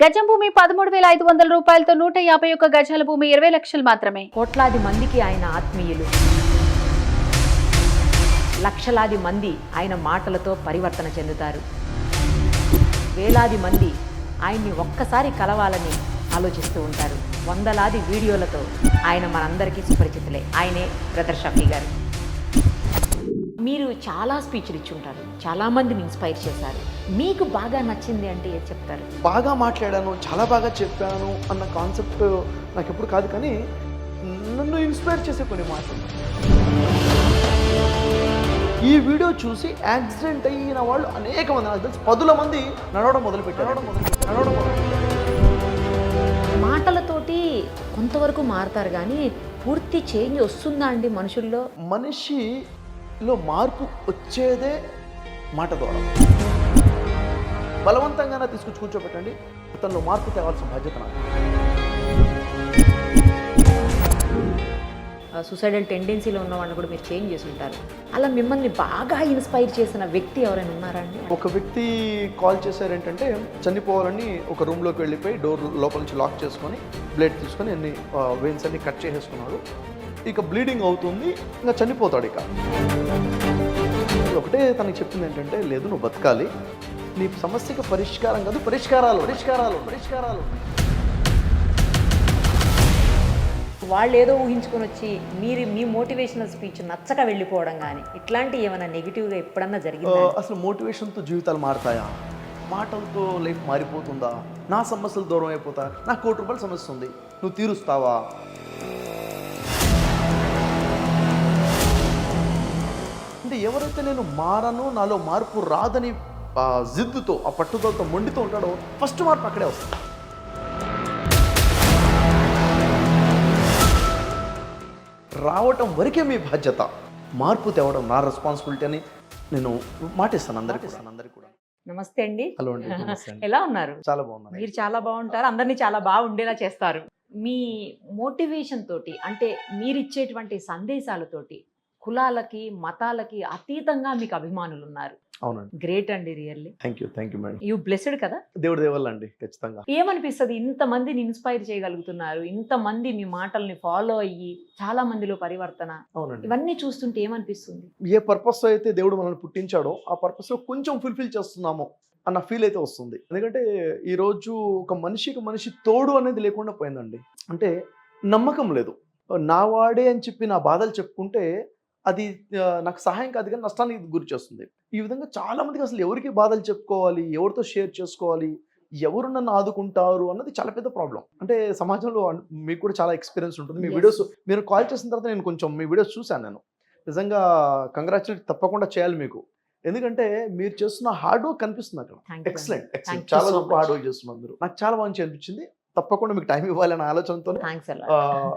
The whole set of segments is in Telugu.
గజం భూమి 13,500 రూపాయలతో 151 గజాల భూమి 20 లక్షలు మాత్రమే. కోట్లాది మందికి ఆయన ఆత్మీయులు, లక్షలాది మంది ఆయన మాటలతో పరివర్తన చెందుతారు. వేలాది మంది ఆయన్ని ఒక్కసారి కలవాలని ఆలోచిస్తూ ఉంటారు. వందలాది వీడియోలతో ఆయన మనందరికీ సుపరిచితులే. ఆయనే బ్రదర్ షఫీ గారు. మీరు చాలా స్పీచ్లు ఇచ్చుంటారు, చాలామందిని ఇన్స్పైర్ చేశారు. మీకు బాగా నచ్చింది అంటే ఏది చెప్తారు? బాగా మాట్లాడాను, చాలా బాగా చెప్పాను అన్న కాన్సెప్ట్ నాకు ఎప్పుడు కాదు, కానీ నన్ను ఇన్స్పైర్ చేసే కొన్ని మాటలు. ఈ వీడియో చూసి యాక్సిడెంట్ అయిన వాళ్ళు అనేక మంది, నాకు తెలిసి 10 మంది నడవడం మొదలుపెట్టారు. మాటలతోటి కొంతవరకు మారుతారు, కానీ పూర్తి చేంజ్ వస్తుందా అండి మనుషుల్లో? మనిషిలో మార్పు వచ్చేదే మాట ద్వారా. బలవంతంగా తీసుకొచ్చి కూర్చోబెట్టండి, అతనిలో మార్పు తేవాల్సిన బాధ్యత నాకు. సూసైడల్ టెండెన్సీలో ఉన్న వాళ్ళని కూడా మీరు చేంజ్ చేసి ఉంటారు. అలా మిమ్మల్ని బాగా ఇన్స్పైర్ చేసిన వ్యక్తి ఎవరైనా ఉన్నారా అండి? ఒక వ్యక్తి కాల్ చేశారు, ఏంటంటే చనిపోవాలని ఒక రూమ్లోకి వెళ్ళిపోయి డోర్ లోపల నుంచి లాక్ చేసుకొని బ్లేడ్ తీసుకొని అన్ని వెయిన్స్ అన్ని కట్ చేసేసుకున్నాడు. ఇక బ్లీడింగ్ అవుతుంది, ఇంకా చనిపోతాడు. ఇక ఒకటే తనకి చెప్పింది ఏంటంటే, లేదు నువ్వు బతకాలి, నీ సమస్యకి పరిష్కారం కాదు పరిష్కారాలు పరిష్కారాలు పరిష్కారాలు. వాళ్ళు ఏదో ఊహించుకొని వచ్చి మీ మోటివేషనల్ స్పీచ్ నచ్చక వెళ్ళిపోవడం కానీ ఇట్లాంటి ఏమైనా నెగిటివ్గా ఎప్పుడన్నా జరిగింది? అసలు మోటివేషన్తో జీవితాలు మారుతాయా? మాటలతో లైఫ్ మారిపోతుందా? నా సమస్యలు దూరం అయిపోతా, నాకు ₹1,00,00,000 సమస్య ఉంది, నువ్వు తీరుస్తావా? అంటే ఎవరైతే నేను మారను, నాలో మార్పు రాదని జిద్దుతో, ఆ పట్టుదలతో, మొండితో ఉంటాడో ఫస్ట్ మార్పు అక్కడే వస్తుంది. రావటం వరకే మీ బాధ్యత, మార్పు తేవడం నా రెస్పాన్సిబిలిటీ అని నేను మాటిస్తాను అందరికీ కూడా. నమస్తే అండి. హలో అండి. ఎలా ఉన్నారు? చాలా బాగున్నాను. మీరు చాలా బాగుంటారు, అందరినీ చాలా బాగుండేలా చేస్తారు. మీ మోటివేషన్ తోటి, అంటే మీరు ఇచ్చేటువంటి సందేశాలతోటి కులాలకి మతాలకి అతీతంగా మీకు అభిమానులు ఉన్నారు. అవునండి. గ్రేట్ అండి, really. Thank you madam. You blessed కదా. దేవుడి దేవల్ల అండి, ఖచ్చితంగా. ఏమనిపిస్తుంది ఇంతమందిని ఇన్స్పైర్ చేయగలుగుతున్నారు, ఇంతమంది మీ మాటల్ని ఫాలో అయ్యి చాలా మందిలో పరివర్తన? అవునండి. ఇవన్నీ చూస్తుంటే ఏమనిపిస్తుంది? ఏ పర్పస్ అయితే దేవుడు మనల్ని పుట్టించాడో ఆ పర్పస్ లో కొంచెం ఫుల్ఫిల్ చేస్తున్నాము అన్న ఫీల్ అయితే వస్తుంది. ఎందుకంటే ఈరోజు ఒక మనిషి తోడు అనేది లేకుండా పోయిందండి. అంటే నమ్మకం లేదు. నా వాడే అని చెప్పి నా బాధలు చెప్పుకుంటే అది నాకు సహాయం కాదు, కానీ నష్టానికి గురి చేస్తుంది. ఈ విధంగా చాలా మందికి అసలు ఎవరికి బాధలు చెప్పుకోవాలి, ఎవరితో షేర్ చేసుకోవాలి, ఎవరు నన్ను ఆదుకుంటారు అన్నది చాలా పెద్ద ప్రాబ్లం. అంటే సమాజంలో మీకు కూడా చాలా ఎక్స్పీరియన్స్ ఉంటుంది. మీ వీడియోస్ మీరు కాల్ చేసిన తర్వాత నేను కొంచెం మీ వీడియోస్ చూశాను. నేను నిజంగా కంగ్రాచులేట్ తప్పకుండా చేయాలి మీకు. ఎందుకంటే మీరు చేస్తున్న హార్డ్ వర్క్ కనిపిస్తుంది అక్కడ. ఎక్సలెంట్, చాలా గొప్ప హార్డ్ వర్క్ చేస్తున్నారు మీరు. నాకు చాలా మంచి అనిపించింది. తప్పకుండా మీకు టైం ఇవ్వాలనే ఆలోచనతో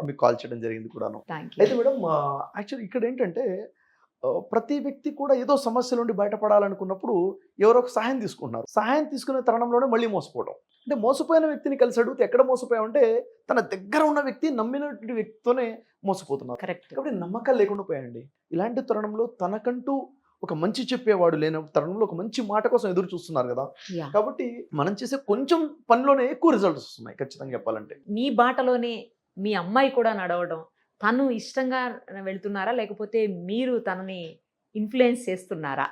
మీకు కాల్ చేయడం జరిగింది కూడాను. అయితే మేడం, యాక్చువల్లీ ఇక్కడ ఏంటంటే ప్రతి వ్యక్తి కూడా ఏదో సమస్య నుండి బయటపడాలనుకున్నప్పుడు ఎవరో ఒక సహాయం తీసుకుంటున్నారు. సహాయం తీసుకునే తరుణంలోనే మళ్ళీ మోసపోవడం. అంటే మోసపోయిన వ్యక్తిని కలిసి అడిగితే ఎక్కడ మోసపోయామంటే తన దగ్గర ఉన్న వ్యక్తి, నమ్మినటువంటి వ్యక్తితోనే మోసపోతున్నారు. కాబట్టి నమ్మకాలు లేకుండా పోయాయండి. ఇలాంటి తరుణంలో తనకంటూ ఒక మంచి చెప్పేవాడు లేని తరుణంలో ఒక మంచి మాట కోసం ఎదురు చూస్తున్నారు కదా. కాబట్టి మనం చేసే కొంచెం పనిలోనే ఎక్కువ రిజల్ట్స్ వస్తున్నాయి, ఖచ్చితంగా చెప్పాలంటే. మీ బాటలోనే మీ అమ్మాయి కూడా నడవడం, తను ఇష్టంగా వెళ్తున్నారా లేకపోతే మీరు తనని ఇన్ఫ్లుయెన్స్ చేస్తున్నారా?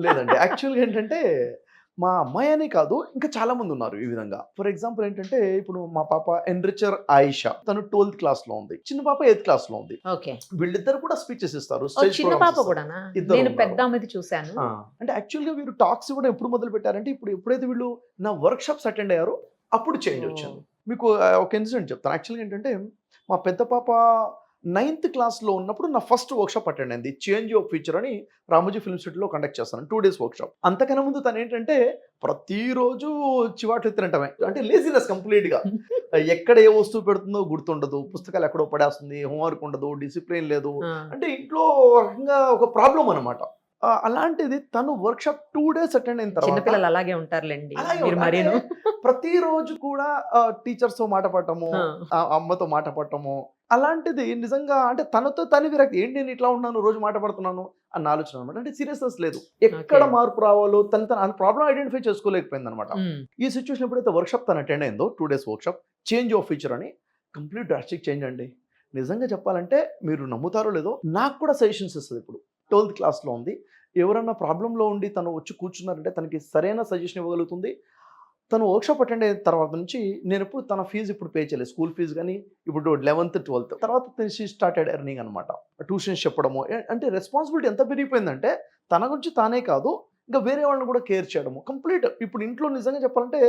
లేదండి, యాక్చువల్గా ఏంటంటే మా అమ్మాయి అనే కాదు, ఇంకా చాలా మంది ఉన్నారు ఈ విధంగా. ఫర్ ఎగ్జాంపుల్ ఏంటంటే, ఇప్పుడు మా పాప ఎన్రిచర్ ఆయిషా, తను 12th క్లాస్ లో ఉంది, చిన్న పాప 8th క్లాస్ లో ఉంది. వీళ్ళిద్దరు కూడా స్పీచెస్ ఇస్తారు. చిన్న పాప కూడా నేను పెద్ద అమ్మది చూశాను. అంటే యాక్చువల్గా వీరు టాక్స్ కూడా ఎప్పుడు మొదలు పెట్టారంటే, ఎప్పుడైతే వీళ్ళు నా వర్క్ షాప్స్ అటెండ్ అయ్యారో అప్పుడు చేంజ్ వచ్చింది. మీకు ఒక ఇన్సిడెంట్ చెప్తాను. యాక్చువల్గా ఏంటంటే, మా పెద్ద పాప 9th క్లాస్లో ఉన్నప్పుడు నా ఫస్ట్ వర్క్షాప్ అటెండ్ అయింది. చేంజ్ ఆఫ్ ఫ్యూచర్ అని రామోజీ ఫిల్మ్ సిటీలో కండక్ట్ చేస్తాను, 2 days వర్క్షాప్. అంతకన్నా ముందు తను ఏంటంటే ప్రతిరోజు చివాట్లు ఎత్తినట్టమే, అంటే లేజినెస్ కంప్లీట్గా. ఎక్కడ ఏ వస్తువు పెడుతుందో గుర్తుండదు, పుస్తకాలు ఎక్కడో పడేస్తుంది, హోంవర్క్ ఉండదు, డిసిప్లిన్ లేదు, అంటే ఇంట్లో రకంగా ఒక ప్రాబ్లం అనమాట. అలాంటిది తను వర్క్షాప్ 2 days అటెండ్ అయిన తర్వాత, చిన్నపిల్లలు అలాగే ఉంటారులేండి, ప్రతిరోజు కూడా టీచర్స్తో మాట పడటము, అమ్మతో మాట పడటము, అలాంటిది నిజంగా అంటే తనతో తను విరక్తి, ఏంటి నేను ఇట్లా ఉన్నాను రోజు మాట పడుతున్నాను అన్న ఆలోచన అనమాట. అంటే సీరియస్నెస్ లేదు, ఎక్కడ మార్పు రావాలో తన ప్రాబ్లం ఐడెంటిఫై చేసుకోలేకపోయింది అనమాట. ఈ సిచ్యువేషన్ ఎప్పుడైతే వర్క్షాప్ తను అటెండ్ అయిందో 2 days workshop, change of future అని, కంప్లీట్ డ్రాస్టిక్ చేంజ్ అండి. నిజంగా చెప్పాలంటే మీరు నమ్ముతారో లేదో, నాకు కూడా సజెషన్స్ ఇస్తుంది. ఇప్పుడు 12th క్లాస్లో ఉంది, ఎవరన్నా ప్రాబ్లంలో ఉండి తను వచ్చి కూర్చున్నారంటే తనకి సరైన సజెషన్ ఇవ్వగలుగుతుంది. తను వర్క్షాప్ అటెండ్ అయిన తర్వాత నుంచి నేను ఎప్పుడు తన ఫీజు ఇప్పుడు పే చేయలేదు, స్కూల్ ఫీజు కానీ. ఇప్పుడు 11th 12th తర్వాత షీ స్టార్టెడ్ ఎర్నింగ్ అనమాట, ట్యూషన్స్ చెప్పడము. అంటే రెస్పాన్సిబిలిటీ ఎంత పెరిగిపోయిందంటే తన గురించి తానే కాదు, ఇంకా వేరే వాళ్ళని కూడా కేర్ చేయడము కంప్లీట్. ఇప్పుడు ఇంట్లో నిజంగా చెప్పాలంటే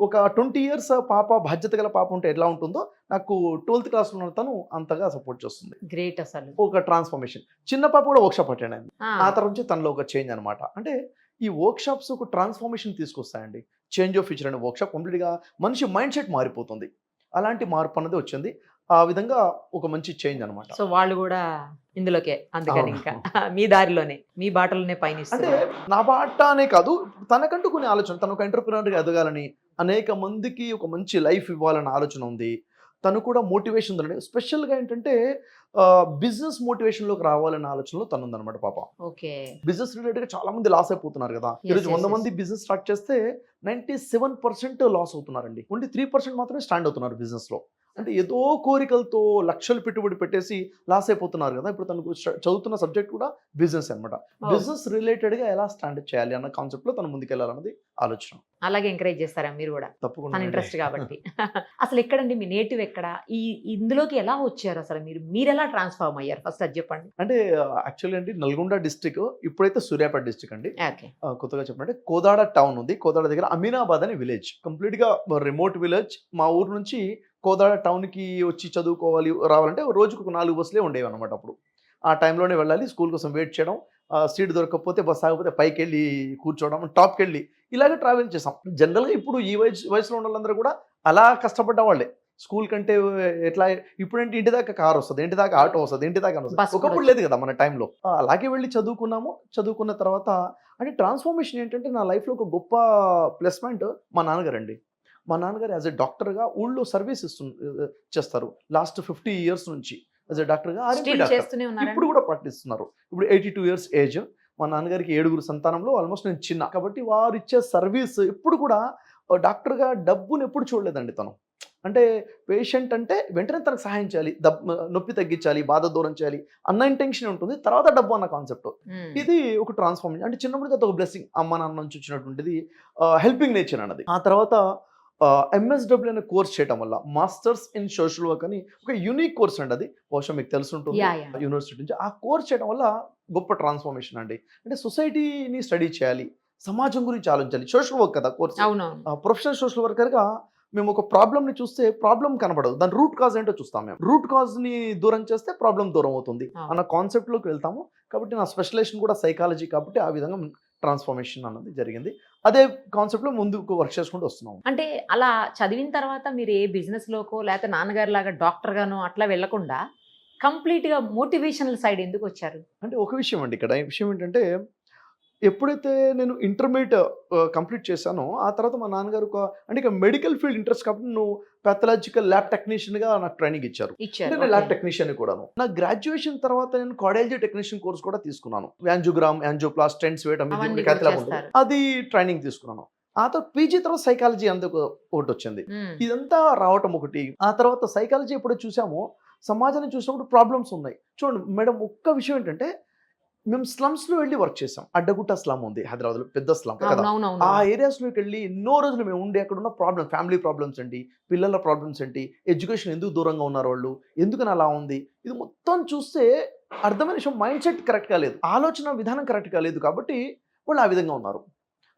ఒక 20 years పాప, బాధ్యత గల పాప ఉంటే ఎట్లా ఉంటుందో, నాకు 12th క్లాస్లో ఉన్న తను అంతగా సపోర్ట్ చేస్తుంది. గ్రేట్ అసలు. ఒక ట్రాన్స్ఫర్మేషన్. చిన్న పాప కూడా వర్క్షాప్ అటెండ్ అయింది, ఆ తర్వాత నుంచి తనలో ఒక చేంజ్ అనమాట. అంటే ఈ వర్క్షాప్స్ ఒక ట్రాన్స్ఫర్మేషన్ తీసుకొస్తాయండి. చేంజ్ ఆఫ్ ఫ్యూచర్ అనే వర్క్షాప్ కంప్లీట్గా మనిషి మైండ్ సెట్ మారిపోతుంది. అలాంటి మార్పు అన్నది వచ్చింది. ఆ విధంగా ఒక మంచి చేంజ్ అనమాట. సో వాళ్ళు కూడా ఇందులోకే, అందుకని ఇంకా మీ దారిలోనే, మీ బాటలోనే అంటే పయనిస్తారు. నా బాట అనే కాదు, తనకంటూ కొన్ని ఆలోచన, తను ఒక ఎంటర్ప్రినర్గా ఎదగాలని, అనేక మందికి ఒక మంచి లైఫ్ ఇవ్వాలన్న ఆలోచన ఉంది. తను కూడా మోటివేషన్ ఉందండి. స్పెషల్గా ఏంటంటే బిజినెస్ మోటివేషన్లోకి రావాలన్న ఆలోచనలో తను ఉందన్నమాట పాప. ఓకే. బిజినెస్ రిలేటెడ్గా చాలా మంది లాస్ అయిపోతున్నారు కదా. ఈరోజు 100 మంది బిజినెస్ స్టార్ట్ చేస్తే 97% లాస్ అవుతున్నారండి. ఓన్లీ 3% మాత్రమే స్టాండ్ అవుతున్నారు బిజినెస్లో. అంటే ఏదో కోరికలతో లక్షలు పెట్టుబడి పెట్టేసి లాస్ అయిపోతున్నారు కదా. ఇప్పుడు తనకు చదువుతున్న సబ్జెక్ట్ కూడా బిజినెస్ అనమాట. బిజినెస్ రిలేటెడ్గా ఎలా స్టాండ్ చేయాలి అన్న కాన్సెప్ట్లో తను ముందుకెళ్ళాలన్నది ఆలోచన. అలాగే ఎంకరేజ్ చేస్తారా మీరు కూడా? తప్పకుండా. తన ఇంట్రెస్ట్ కాబట్టి. అసలు ఎక్కడండి మీ నేటివ్ ఎక్కడ? ఇందులోకి ఎలా వచ్చారు అసలు? మీరు ఎలా ట్రాన్స్ఫార్మ్ అయ్యారు ఫస్ట్ అది చెప్పండి. అంటే యాక్చువల్లీ అండి నల్గొండ డిస్టిక్, ఇప్పుడైతే సూర్యాపేట డిస్టిక్ అండి. ఓకే. కొత్తగా చెప్పంటే కోదాడ టౌన్ ఉంది. కోదాడ దగ్గర అమీనాబాద్ అనే విలేజ్, కంప్లీట్గా రిమోట్ విలేజ్. మా ఊరు నుంచి కోదాడ టౌన్కి వచ్చి చదువుకోవాలి రావాలంటే రోజుకు 4 బస్సులే ఉండేవి అనమాట. అప్పుడు ఆ టైంలోనే వెళ్ళాలి, స్కూల్ కోసం వెయిట్ చేయడం, సీట్ దొరకకపోతే బస్ ఆగకపోతే పైకి వెళ్ళి కూర్చోవడం, టాప్కి వెళ్ళి ఇలాగే ట్రావెల్ చేసాం. జనరల్గా ఇప్పుడు ఈ వయసులో ఉన్న వాళ్ళందరూ కూడా అలా కష్టపడ్డ వాళ్ళే. స్కూల్ కంటే ఎట్లా ఇప్పుడంటే ఇంటి దాకా కార్ వస్తుంది, ఇంటి దాకా ఆటో వస్తుంది, ఇంటి దాకా వస్తుంది. ఒకప్పుడు లేదు కదా మన టైంలో. అలాగే వెళ్ళి చదువుకున్నాము. చదువుకున్న తర్వాత అంటే ట్రాన్స్ఫర్మేషన్ ఏంటంటే నా లైఫ్లో ఒక గొప్ప ప్లస్ పాయింట్ మా నాన్నగారు అండి. మా నాన్నగారు యాజ్ ఎ డాక్టర్గా ఊళ్ళో సర్వీస్ చేస్తారు లాస్ట్ 50 years నుంచి. యాజ్ ఎ డాక్టర్గా ఇప్పుడు కూడా పాటిస్తున్నారు. ఇప్పుడు 82 years ఏజ్. మా నాన్నగారికి 7 సంతానంలో ఆల్మోస్ట్ నేను చిన్న కాబట్టి వారు ఇచ్చే సర్వీస్ ఎప్పుడు కూడా డాక్టర్గా డబ్బును ఎప్పుడు చూడలేదండి తను. అంటే పేషెంట్ అంటే వెంటనే తనకు సహాయం చేయాలి, నొప్పి తగ్గించాలి, బాధ దూరం చేయాలి అన్న ఇంటెన్షన్ ఉంటుంది, తర్వాత డబ్బు అన్న కాన్సెప్ట్. ఇది ఒక ట్రాన్స్ఫార్మేషన్. అంటే చిన్నప్పుడు అది ఒక బ్లెస్సింగ్, అమ్మ నాన్న నుంచి వచ్చినటువంటిది హెల్పింగ్ నేచర్ అన్నది. ఆ తర్వాత MSW అనే కోర్స్ చేయడం వల్ల, మాస్టర్స్ ఇన్ సోషల్ వర్క్ అని ఒక యూనిక్ కోర్స్ అండి. అది బహుశా మీకు తెలుసుంటుంది యూనివర్సిటీ నుంచి. ఆ కోర్స్ చేయడం వల్ల గొప్ప ట్రాన్స్ఫర్మేషన్ అండి. అంటే సొసైటీని స్టడీ చేయాలి, సమాజం గురించి ఆలోచించాలి. సోషల్ వర్క్ కదా కోర్స్. ప్రొఫెషనల్ సోషల్ వర్కర్గా మేము ఒక ప్రాబ్లమ్ని చూస్తే ప్రాబ్లం కనబడదు, దాని రూట్ కాజ్ ఏంటో చూస్తాం. మేము రూట్ కాజ్ని దూరం చేస్తే ప్రాబ్లం దూరం అవుతుంది అన్న కాన్సెప్ట్లోకి వెళ్తాము. కాబట్టి నా స్పెషలైజేషన్ కూడా సైకాలజీ కాబట్టి ఆ విధంగా ట్రాన్స్ఫర్మేషన్ అన్నది జరిగింది. అదే కాన్సెప్ట్లో ముందుకు వర్క్ చేసుకుంటూ వస్తున్నాం. అంటే అలా చదివిన తర్వాత మీరు ఏ బిజినెస్లోకో లేకపోతే నాన్నగారి లాగా డాక్టర్గానో అట్లా వెళ్లకుండా కంప్లీట్గా మోటివేషనల్ సైడ్ ఎందుకు వచ్చారు? అంటే ఒక విషయం అండి ఇక్కడ. ఈ విషయం ఏంటంటే ఎప్పుడైతే నేను ఇంటర్మీడియట్ కంప్లీట్ చేశానో ఆ తర్వాత మా నాన్నగారు అంటే ఇక మెడికల్ ఫీల్డ్ ఇంట్రెస్ట్ కాబట్టి నువ్వు పాథలాజికల్ ల్యాబ్ టెక్నీషియన్గా నాకు ట్రైనింగ్ ఇచ్చారు. నేను ల్యాబ్ టెక్నీషియన్ కూడాను. నా గ్రాడ్యుయేషన్ తర్వాత నేను కార్డియాలజీ టెక్నీషియన్ కోర్స్ కూడా తీసుకున్నాను. యాంజియోగ్రామ్, యాంజియోప్లాస్ట్, స్టెంట్స్ వేయడం, అది ట్రైనింగ్ తీసుకున్నాను. ఆ తర్వాత పీజీ తర్వాత సైకాలజీ అందుకు ఒకటి వచ్చింది. ఇదంతా రావటం ఒకటి. ఆ తర్వాత సైకాలజీ ఎప్పుడైతే చూసామో సమాజాన్ని చూసినప్పుడు ప్రాబ్లమ్స్ ఉన్నాయి. చూడండి మేడం, ఒక్క విషయం ఏంటంటే మేము స్లమ్స్లో వెళ్ళి వర్క్ చేసాం. అడ్డగుట్ట స్లమ్ ఉంది హైదరాబాద్లో, పెద్ద స్లమ్ కదా. ఆ ఏరియాస్లోకి వెళ్ళి ఎన్నో రోజులు మేము ఉండి అక్కడ ఉన్న ప్రాబ్లమ్, ఫ్యామిలీ ప్రాబ్లమ్స్ ఏంటి, పిల్లల ప్రాబ్లమ్స్ ఏంటి, ఎడ్యుకేషన్ ఎందుకు దూరంగా ఉన్నారు వాళ్ళు, ఎందుకని అలా ఉంది, ఇది మొత్తం చూస్తే అర్థమైన విషయం మైండ్ సెట్ కరెక్ట్గా లేదు, ఆలోచన విధానం కరెక్ట్గా లేదు. కాబట్టి వాళ్ళు ఆ విధంగా ఉన్నారు.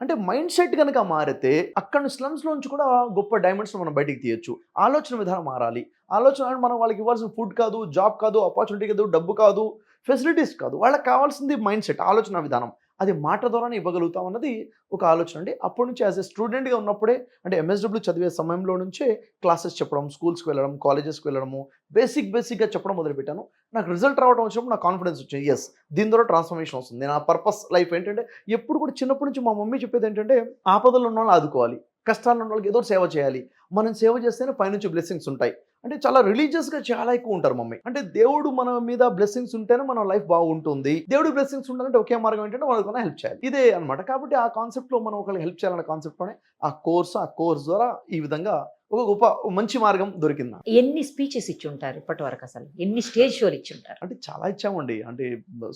అంటే మైండ్ సెట్ కనుక మారితే అక్కడ స్లమ్స్లోంచి కూడా గొప్ప డైమండ్స్ మనం బయటికి తీయచ్చు. ఆలోచన విధానం మారాలి. ఆలోచన మనం వాళ్ళకి ఇవ్వాల్సిన ఫుడ్ కాదు, జాబ్ కాదు, ఆపర్చునిటీ కాదు, డబ్బు కాదు, ఫెసిలిటీస్ కాదు, వాళ్ళకి కావాల్సింది మైండ్ సెట్, ఆలోచన విధానం. అది మాట ద్వారానే ఇవ్వగలుగుతాం అన్నది ఒక ఆలోచన అండి. అప్పటి నుంచి యాజ్ ఎ స్టూడెంట్గా ఉన్నప్పుడే, అంటే MSW చదివే సమయంలో నుంచే క్లాసెస్ చెప్పడం, స్కూల్స్కి వెళ్ళడం, కాలేజెస్కి వెళ్ళడము, బేసిక్గా చెప్పడం మొదలుపెట్టాను. నాకు రిజల్ట్ రావడం వచ్చినప్పుడు నాకు కాన్ఫిడెన్స్ వచ్చింది, ఎస్ దీని ద్వారా ట్రాన్స్ఫర్మేషన్ వస్తుంది. నా పర్పస్ లైఫ్ ఏంటంటే ఎప్పుడు కూడా చిన్నప్పటి నుంచి మా మమ్మీ చెప్పేది ఏంటంటే ఆపదలు ఉన్న వాళ్ళు ఆదుకోవాలి, కష్టాలు ఉన్న వాళ్ళకి ఏదో సేవ చేయాలి, మనం సేవ చేస్తేనే పైనుంచి బ్లెస్సింగ్స్ ఉంటాయి. అంటే చాలా రిలీజియస్గా చాలా ఎక్కువ ఉంటారు మమ్మీ. అంటే దేవుడు మన మీద బ్లెస్సింగ్స్ ఉంటేనే మన లైఫ్ బాగుంటుంది, దేవుడు బ్లెస్సింగ్స్ ఉండాలంటే ఒకే మార్గం ఏంటంటే వాళ్ళకి హెల్ప్ చేయాలి, ఇదే అనమాట. కాబట్టి ఆ కాన్సెప్ట్లో మనం ఒకరికి హెల్ప్ చేయాలనే కాన్సెప్ట్లోనే ఆ కోర్స్ ద్వారా ఈ విధంగా ఒక గొప్ప మంచి మార్గం దొరికింది. ఎన్ని స్పీచెస్ ఇచ్చి ఉంటారు ఇప్పటి వరకు, అసలు ఎన్ని స్టేజ్ షోలు ఇచ్చి ఉంటారు? అంటే చాలా ఇచ్చామండి. అంటే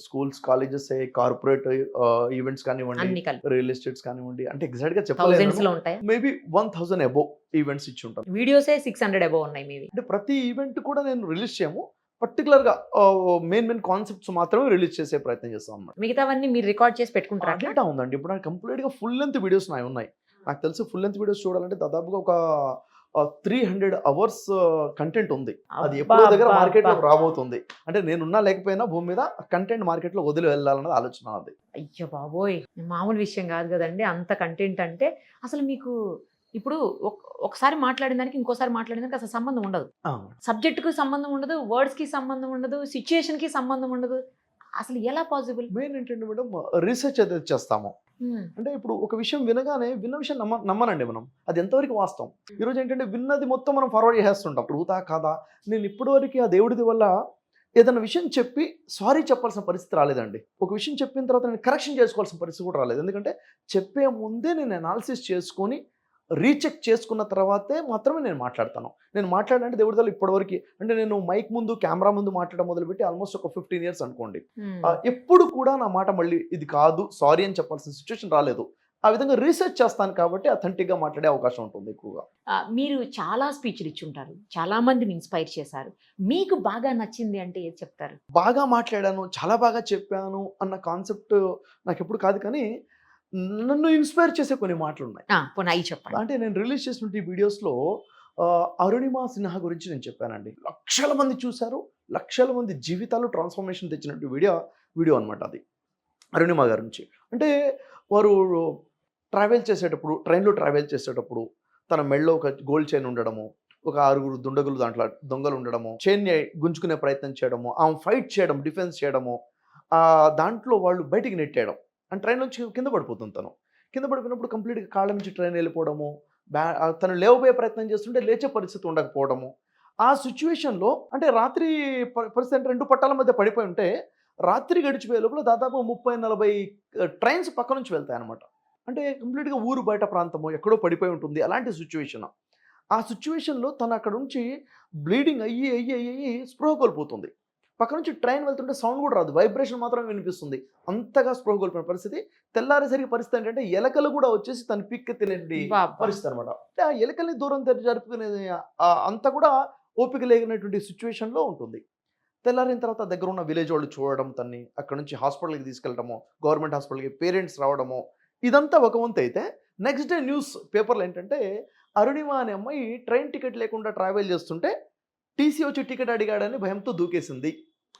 స్కూల్స్, కాలేజెస్, కార్పొరేట్ ఈవెంట్స్ కానివ్వండి, అన్ని కలిపి రియల్ ఎస్టేట్స్ కానివ్వండి, అంటే ఎగ్జాక్ట్ గా థౌజండ్స్ చెప్పలేదు, లో ఉంటాయి. మేబీ 1000 అబోవ్ ఈవెంట్స్ ఇచ్చి ఉంటాను. వీడియోసే 600 అబౌవ్ ఉన్నాయి మీవి. అంటే ప్రతి ఈవెంట్ కూడా నేను రిలీజ్ చేయము, పర్టికులర్ గా మెయిన్ కాన్సెప్ట్స్ మాత్రమే రిలీజ్ చేసే ప్రయత్నం చేస్తాం అన్నమాట. మిగతావన్నీ మీరు రికార్డ్ చేసి పెట్టుకుంటారా? డేటా ఉందండి. ఇప్పుడు నాకు కంప్లీట్ గా ఫుల్ లెంత్ వీడియోస్ నావి ఉన్నాయి. నాకు తెలిసి ఫుల్ లెంత్ వీడియోస్ చూడాలంటే దాదాపుగా ఒక 300 అవర్స్ కంటెంట్ ఉంది. అది ఎప్పుడో దగ్గర మార్కెట్ లో రాబోతుంది. అంటే నేనున్నా లేకపోయినా భూమి మీద కంటెంట్ మార్కెట్ లో వదిలి వెళ్ళాలన్నది ఆలోచన అది. అయ్యో బాబోయ్, మామూలు విషయం కాదు కదండి అంత కంటెంట్ అంటే. అసలు మీకు ఇప్పుడు ఒకసారి మాట్లాడిన దానికి ఇంకోసారి మాట్లాడిన దానికి అసలు సంబంధం ఉండదు, సబ్జెక్ట్ కి సంబంధం ఉండదు, వర్డ్స్ కి సంబంధం ఉండదు, సిచ్యుయేషన్ కి సంబంధం ఉండదు. అసలు ఎలా పాసిబుల్? మెయిన్ ఏంటంటే మేడం, రీసెర్చ్ అయితే చేస్తాము. అంటే ఇప్పుడు ఒక విషయం వినగానే విన్న విషయం నమ్మనండి మనం, అది ఎంతవరకు వాస్తవం. ఈరోజు ఏంటంటే విన్నది మొత్తం మనం ఫార్వర్డ్ చేస్తుంటాం. ఇప్పుడు కాదా, నేను ఇప్పటివరకు ఆ దేవుడి వల్ల ఏదైనా విషయం చెప్పి సారీ చెప్పాల్సిన పరిస్థితి రాలేదండి. ఒక విషయం చెప్పిన తర్వాత నేను కరెక్షన్ చేసుకోవాల్సిన పరిస్థితి కూడా రాలేదు. ఎందుకంటే చెప్పే ముందే నేను అనాలిసిస్ చేసుకొని రీచెక్ చేసుకున్న తర్వాతే మాత్రమే నేను మాట్లాడతాను. నేను మాట్లాడాలంటే దేవుడి వల్ల ఇప్పటివరకు, అంటే నేను మైక్ ముందు, కెమెరా ముందు మాట్లాడడం మొదలుపెట్టి ఆల్మోస్ట్ ఒక 15 years అనుకోండి. ఎప్పుడు కూడా నా మాట మళ్ళీ ఇది కాదు, సారీ అని చెప్పాల్సిన సిచ్యువేషన్ రాలేదు. ఆ విధంగా రీసెర్చ్ చేస్తాను కాబట్టి అథెంటిక్ గా మాట్లాడే అవకాశం ఉంటుంది ఎక్కువగా. మీరు చాలా స్పీచ్లు ఇచ్చి ఉంటారు, చాలా మందిని ఇన్స్పైర్ చేశారు. మీకు బాగా నచ్చింది అంటే ఏది చెప్తారు? బాగా మాట్లాడాను, చాలా బాగా చెప్పాను అన్న కాన్సెప్ట్ నాకు ఎప్పుడు కాదు, కానీ నన్ను ఇన్స్పైర్ చేసే కొన్ని మాటలు ఉన్నాయి. చెప్పండి. అంటే నేను రిలీజ్ చేసిన ఈ వీడియోస్లో అరుణిమా సిన్హా గురించి నేను చెప్పానండి. లక్షల మంది చూశారు, లక్షల మంది జీవితాలు ట్రాన్స్ఫర్మేషన్ తెచ్చినట్టు వీడియో అనమాట అది. అరుణిమా గారి నుంచి అంటే వారు ట్రైన్లో ట్రావెల్ చేసేటప్పుడు తన మెడలో ఒక గోల్డ్ చైన్ ఉండడము, ఒక 6 దొంగలు ఉండడము, చైన్ని గుంజుకునే ప్రయత్నం చేయడము, ఆమె ఫైట్ చేయడం, డిఫెన్స్ చేయడము, దాంట్లో వాళ్ళు బయటికి నెట్టేయడం, అండ్ ట్రైన్ నుంచి కింద పడిపోతుంది. కింద పడిపోయినప్పుడు కంప్లీట్గా కాళ్ళ నుంచి ట్రైన్ వెళ్ళిపోవడము, తను లేవబోయే ప్రయత్నం చేస్తుంటే లేచే పరిస్థితి ఉండకపోవడము. ఆ సిచ్యువేషన్లో అంటే రాత్రి పరిస్థితి అంటే 2 పట్టాల మధ్య పడిపోయి ఉంటే రాత్రి గడిచిపోయే లోపల దాదాపు 30-40 ట్రైన్స్ పక్క నుంచి వెళ్తాయి అనమాట. అంటే కంప్లీట్గా ఊరు బయట ప్రాంతము ఎక్కడో పడిపోయి ఉంటుంది అలాంటి సిచ్యువేషన్. ఆ సిచ్యువేషన్లో తను అక్కడ నుంచి బ్లీడింగ్ అయ్యి స్పృహ కోల్పోతుంది. పక్క నుంచి ట్రైన్ వెళ్తుంటే సౌండ్ కూడా రాదు, వైబ్రేషన్ మాత్రమే వినిపిస్తుంది. అంతగా స్పృహ కోల్పోయిన పరిస్థితి. తెల్లారేసరికి పరిస్థితి ఏంటంటే ఎలకలు కూడా వచ్చేసి తను పిక్ తినే పరిస్థితి అనమాట. అంటే ఆ ఎలకల్ని దూరం జరుపుకునే అంతా కూడా ఓపిక లేనటువంటి సిచ్యువేషన్లో ఉంటుంది. తెల్లారిన తర్వాత దగ్గర ఉన్న విలేజ్ వాళ్ళు చూడడం, తన్ని అక్కడ నుంచి హాస్పిటల్కి తీసుకెళ్ళడము, గవర్నమెంట్ హాస్పిటల్కి పేరెంట్స్ రావడము, ఇదంతా ఒక వంతు అయితే నెక్స్ట్ డే న్యూస్ పేపర్లు ఏంటంటే అరుణిమ అనే అమ్మాయి ట్రైన్ టికెట్ లేకుండా ట్రావెల్ చేస్తుంటే టీసీ వచ్చి టికెట్ అడిగాడని భయంతో దూకేసింది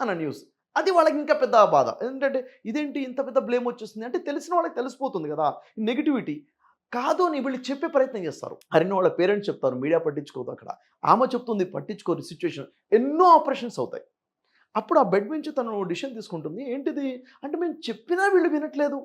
అన్న న్యూస్. అది వాళ్ళకి ఇంకా పెద్ద బాధ. ఎందుకంటే ఇదేంటి ఇంత పెద్ద బ్లేమ్ వచ్చేస్తుంది అంటే తెలిసిన వాళ్ళకి తెలిసిపోతుంది కదా నెగిటివిటీ. కాదు అని వీళ్ళు చెప్పే ప్రయత్నం చేస్తారు. అరిన వాళ్ళ పేరెంట్స్ చెప్తారు, మీడియా పట్టించుకోదు. అక్కడ ఆమె చెప్తుంది పట్టించుకోరు. సిచ్యువేషన్ ఎన్నో ఆపరేషన్స్ అవుతాయి. అప్పుడు ఆ బెడ్ నుంచి తను డిసిషన్ తీసుకుంటుంది. ఏంటిది అంటే మేము చెప్పినా వీళ్ళు వినట్లేదు.